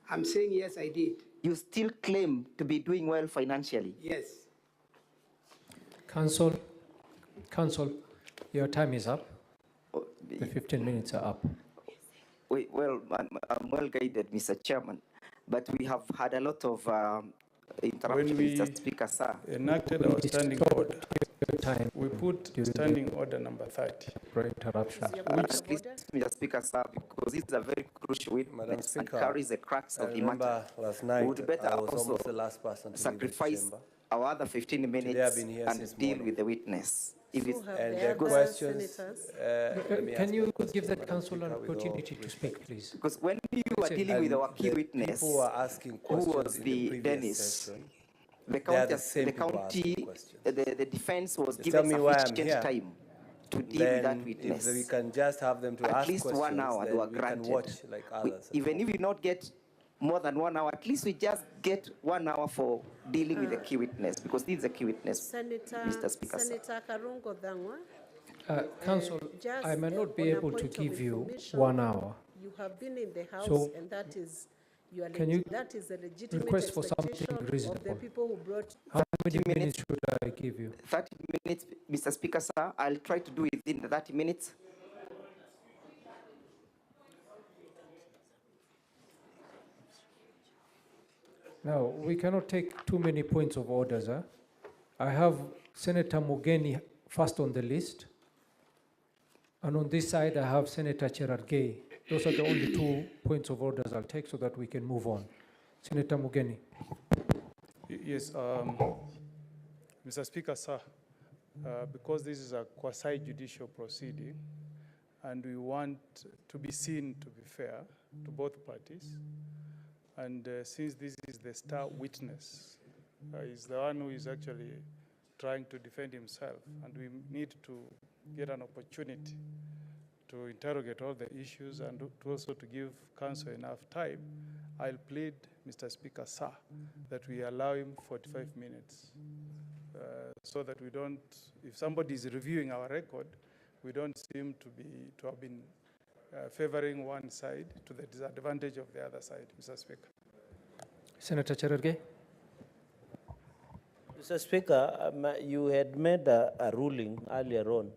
I'm saying yes, I did. You still claim to be doing well financially? Yes. Council, your time is up. The 15 minutes are up. Well, I'm well guided, Mr. Chairman, but we have had a lot of interruptions, Mr. Speaker, sir. Enacted our standing order. Time We put standing order number 30. for interruption. Please, Mr. Speaker, sir, because this is a very crucial witness and Speaker, carries the crux I of the remember matter. last We night, would better I was also almost the last person to sacrifice leave the chamber. our other 15 I've minutes been here and since deal morning. with the witness. If it's, And the questions, let me Can ask you the question, give that Madam council an Speaker, with all opportunity to respect. speak, please? because when you are dealing with our key And the witness, people who are asking who was questions in the previous Dennis, session, the they are county, the same the, people asking county questions. the defense was Just given tell me why I'm sufficient here. time to deal with that Then witness. if we can just have them to At ask least 1 questions, hour they then were we can granted. watch like others. at Even home. if you not get more than 1 hour, at least we just get 1 hour for dealing with the key witness, because this is a key witness, Mr. Speaker. Sir. Senator Karungo Dhangwa. Council, Just, I may not be on a able to point of give you information, 1 hour. You have been in the House, So, and that is your can you that is a legitimate request for something expectation of the reasonable? people who brought. How many 30 minutes should I give you? 30 minutes, Mr. Speaker, sir. I'll try to do within the 30 minutes. No, we cannot take too many points of orders. Huh? I have Senator Mugeni first on the list. And on this side, I have Senator Cherargei. Those are the only 2 points of orders I'll take so that we can move on. Senator Mugeni. Yes, Mr. Speaker, sir, because this is a quasi-judicial proceeding, and we want to be seen to be fair to both parties, and since this is the star witness, is the one who is actually trying to defend himself, and we need to get an opportunity to interrogate all the issues and to also to give counsel enough time, I'll plead, Mr. Speaker, sir, that we allow him 45 minutes so that we don't, if somebody is reviewing our record, we don't seem to have been favoring one side to the disadvantage of the other side, Mr. Speaker. Senator Cherargei. Mr. Speaker, you had made a ruling earlier on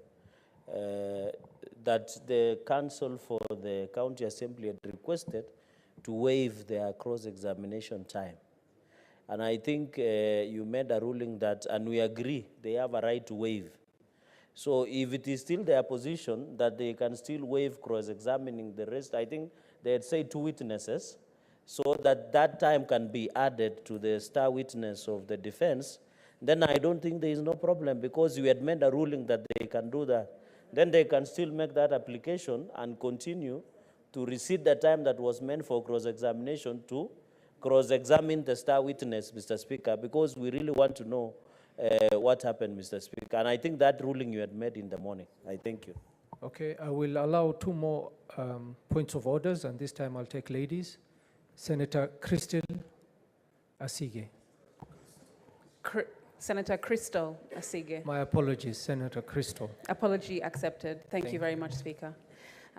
that the council for the county assembly had requested to waive their cross-examination time. And I think you made a ruling that, and we agree, they have a right to waive. So if it is still their position that they can still waive cross-examining the rest, I think they had said 2 witnesses, so that that time can be added to the star witness of the defense, then I don't think there is no problem, because you had made a ruling that they can do that. Then they can still make that application and continue to receive the time that was meant for cross-examination to cross-examine the star witness, Mr. Speaker, because we really want to know what happened, Mr. Speaker. And I think that ruling you had made in the morning. I thank you. Okay, I will allow two more points of orders, and this time I'll take ladies. Senator Crystal Asige. Senator Crystal Asige. My apologies, Senator Crystal. Apology accepted. Thank you Thank very much, Speaker.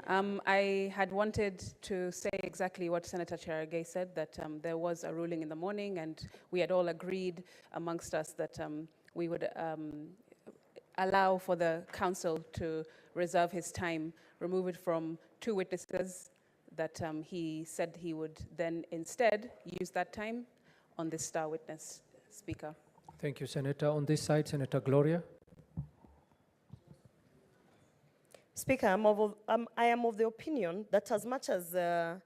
I had wanted to say exactly what Senator Cherargei said, that there was a ruling in the morning, and we had all agreed amongst us that we would allow for the council to reserve his time, remove it from 2 witnesses, that he said he would then instead use that time on this star witness, Speaker. Thank you, Senator. On this side, Senator Gloria. Speaker, I am of the opinion that as much as I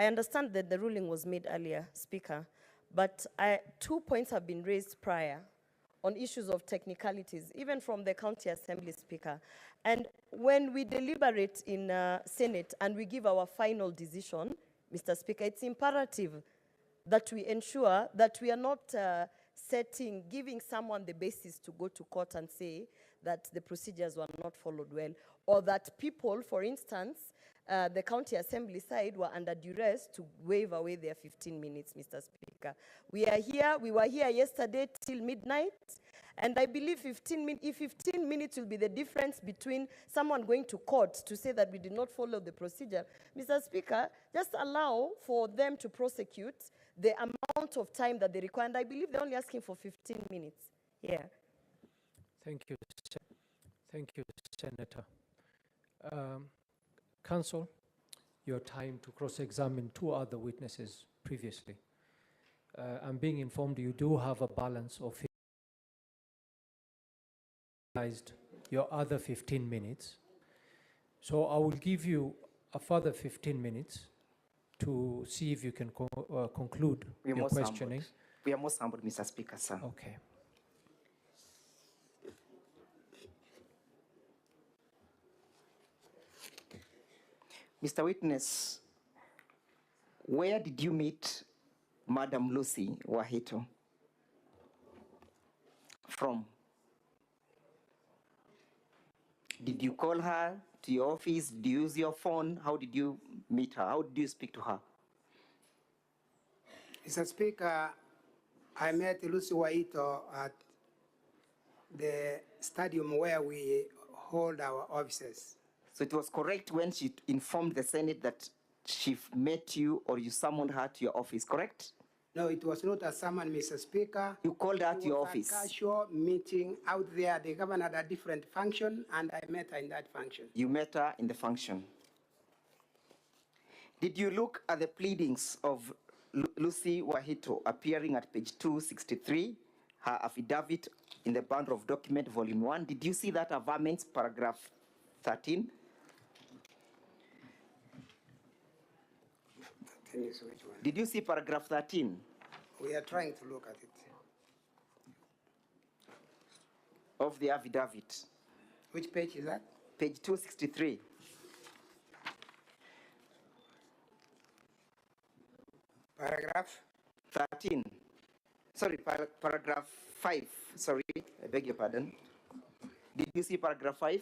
understand that the ruling was made earlier, Speaker, but 2 points have been raised prior on issues of technicalities, even from the County Assembly, Speaker. And when we deliberate in Senate and we give our final decision, Mr. Speaker, it's imperative that we ensure that we are not giving someone the basis to go to court and say that the procedures were not followed well, or that people, for instance, the County Assembly side were under duress to waive away their 15 minutes, Mr. Speaker. We were here yesterday till midnight, and I believe if 15 minutes will be the difference between someone going to court to say that we did not follow the procedure, Mr. Speaker, just allow for them to prosecute the amount of time that they require, and I believe they're only asking for 15 minutes. Yeah. Thank you. Thank you, Senator. Counsel, your time to cross-examine 2 other witnesses previously. I'm being informed you do have a balance of your other 15 minutes. So I will give you a further 15 minutes to see if you can conclude your questioning. We are most humbled, Mr. Speaker, sir. Okay. Mr. Witness, where did you meet Madam Lucy Wahito from? Did you call her to your office? Did you use your phone? How did you meet her? How did you speak to her? Mr. Speaker, I met Lucy Wahito at the stadium where we hold our offices. So it was correct when she informed the Senate that she met you or you summoned her to your office, correct? No, it was not a summon, Mr. Speaker. You called her to your It was office. a casual meeting out there. The governor had a different function, and I met her in that function. You met her in the function. Did you look at the pleadings of Lucy Wahito appearing at page 263, her affidavit in the bundle of document, volume 1? Did you see that averments, paragraph 13? Which one? Did you see paragraph 13? We are trying to look at it. Of the affidavit. Which page is that? Page 263. Paragraph? 13. Sorry, paragraph 5. Sorry, I beg your pardon. Did you see paragraph 5?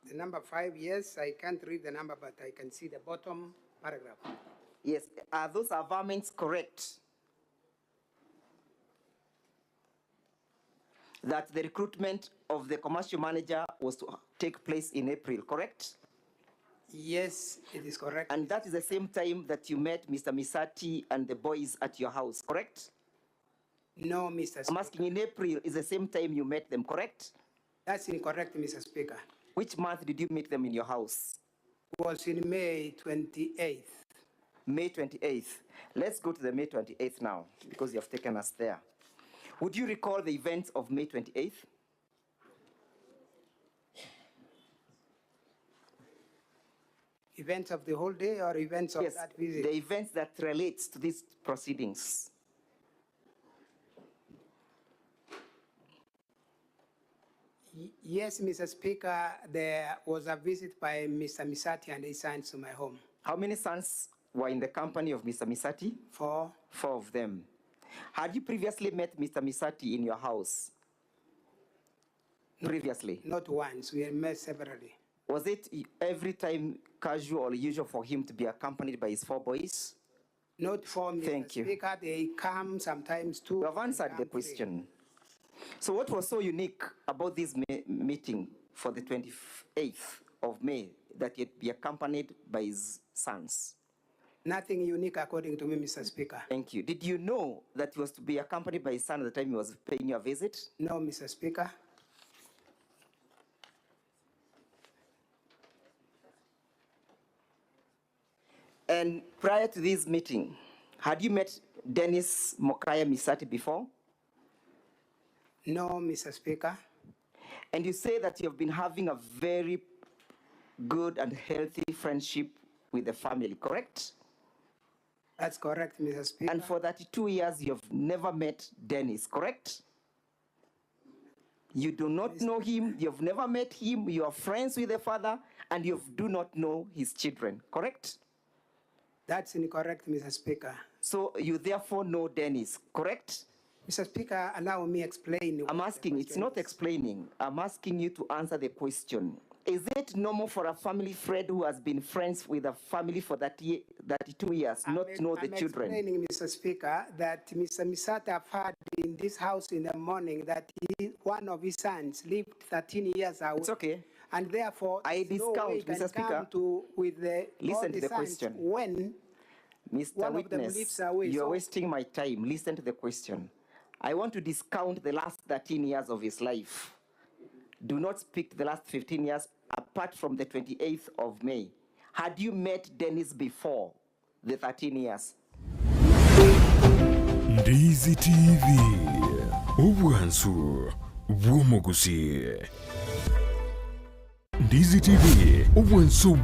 The number 5, yes. I can't read the number, but I can see the bottom paragraph. Yes. Are those averments correct? That the recruitment of the commercial manager was to take place in April, correct? Yes, it is correct. And that is the same time that you met Mr. Misati and the boys at your house, correct? No, Mr. Speaker. I'm asking, in April is the same time you met them, correct? That's incorrect, Mr. Speaker. Which month did you meet them in your house? It was in May 28th. May 28th. Let's go to the May 28th now, because you have taken us there. Would you recall the events of May 28th? Events of the whole day or events of that visit? The events that relates to these proceedings. Yes, Mr. Speaker, there was a visit by Mr. Misati and his sons to my home. How many sons were in the company of Mr. Misati? 4. 4 of them. Had you previously met Mr. Misati in your house? previously? Not once, we met separately. Was it every time casual or usual for him to be accompanied by his 4 boys? Not for me. Thank you. Speaker, they come sometimes too. You have answered the question. So what was so unique about this meeting for the 28th of May that he'd be accompanied by his sons? Nothing unique according to me, Mr. Speaker. Thank you. Did you know that he was to be accompanied by his son at the time he was paying you a visit? No, Mr. Speaker. And prior to this meeting, had you met Dennis Mokaya Misati before? No, Mr. Speaker. And you say that you have been having a very good and healthy friendship with the family, correct? That's correct, Mr. Speaker. And for 32 years, you have never met Dennis, correct? You do not know him, you have never met him, you are friends with the father, and you do not know his children, correct? That's incorrect, Mr. Speaker. So you therefore know Dennis, correct? Mr. Speaker, allow me explain. I'm asking, it's not explaining. I'm asking you to answer the question. Is it normal for a family friend who has been friends with a family for 32 years not to know the children? I'm explaining, Mr. Speaker, that Mr. Misata heard in this house in the morning that one of his sons lived 13 years away. It's okay. And therefore, I discount, Mr. Speaker. Listen to the question. When Mr. Witness, you're wasting my time. Listen to the question. I want to discount the last 13 years of his life. Do not speak the last 15 years apart from the 28th of May. Had you met Dennis before the 13 years? Ndizi TV. Obwansu bw'omugusi. Ndizi TV. Obwansu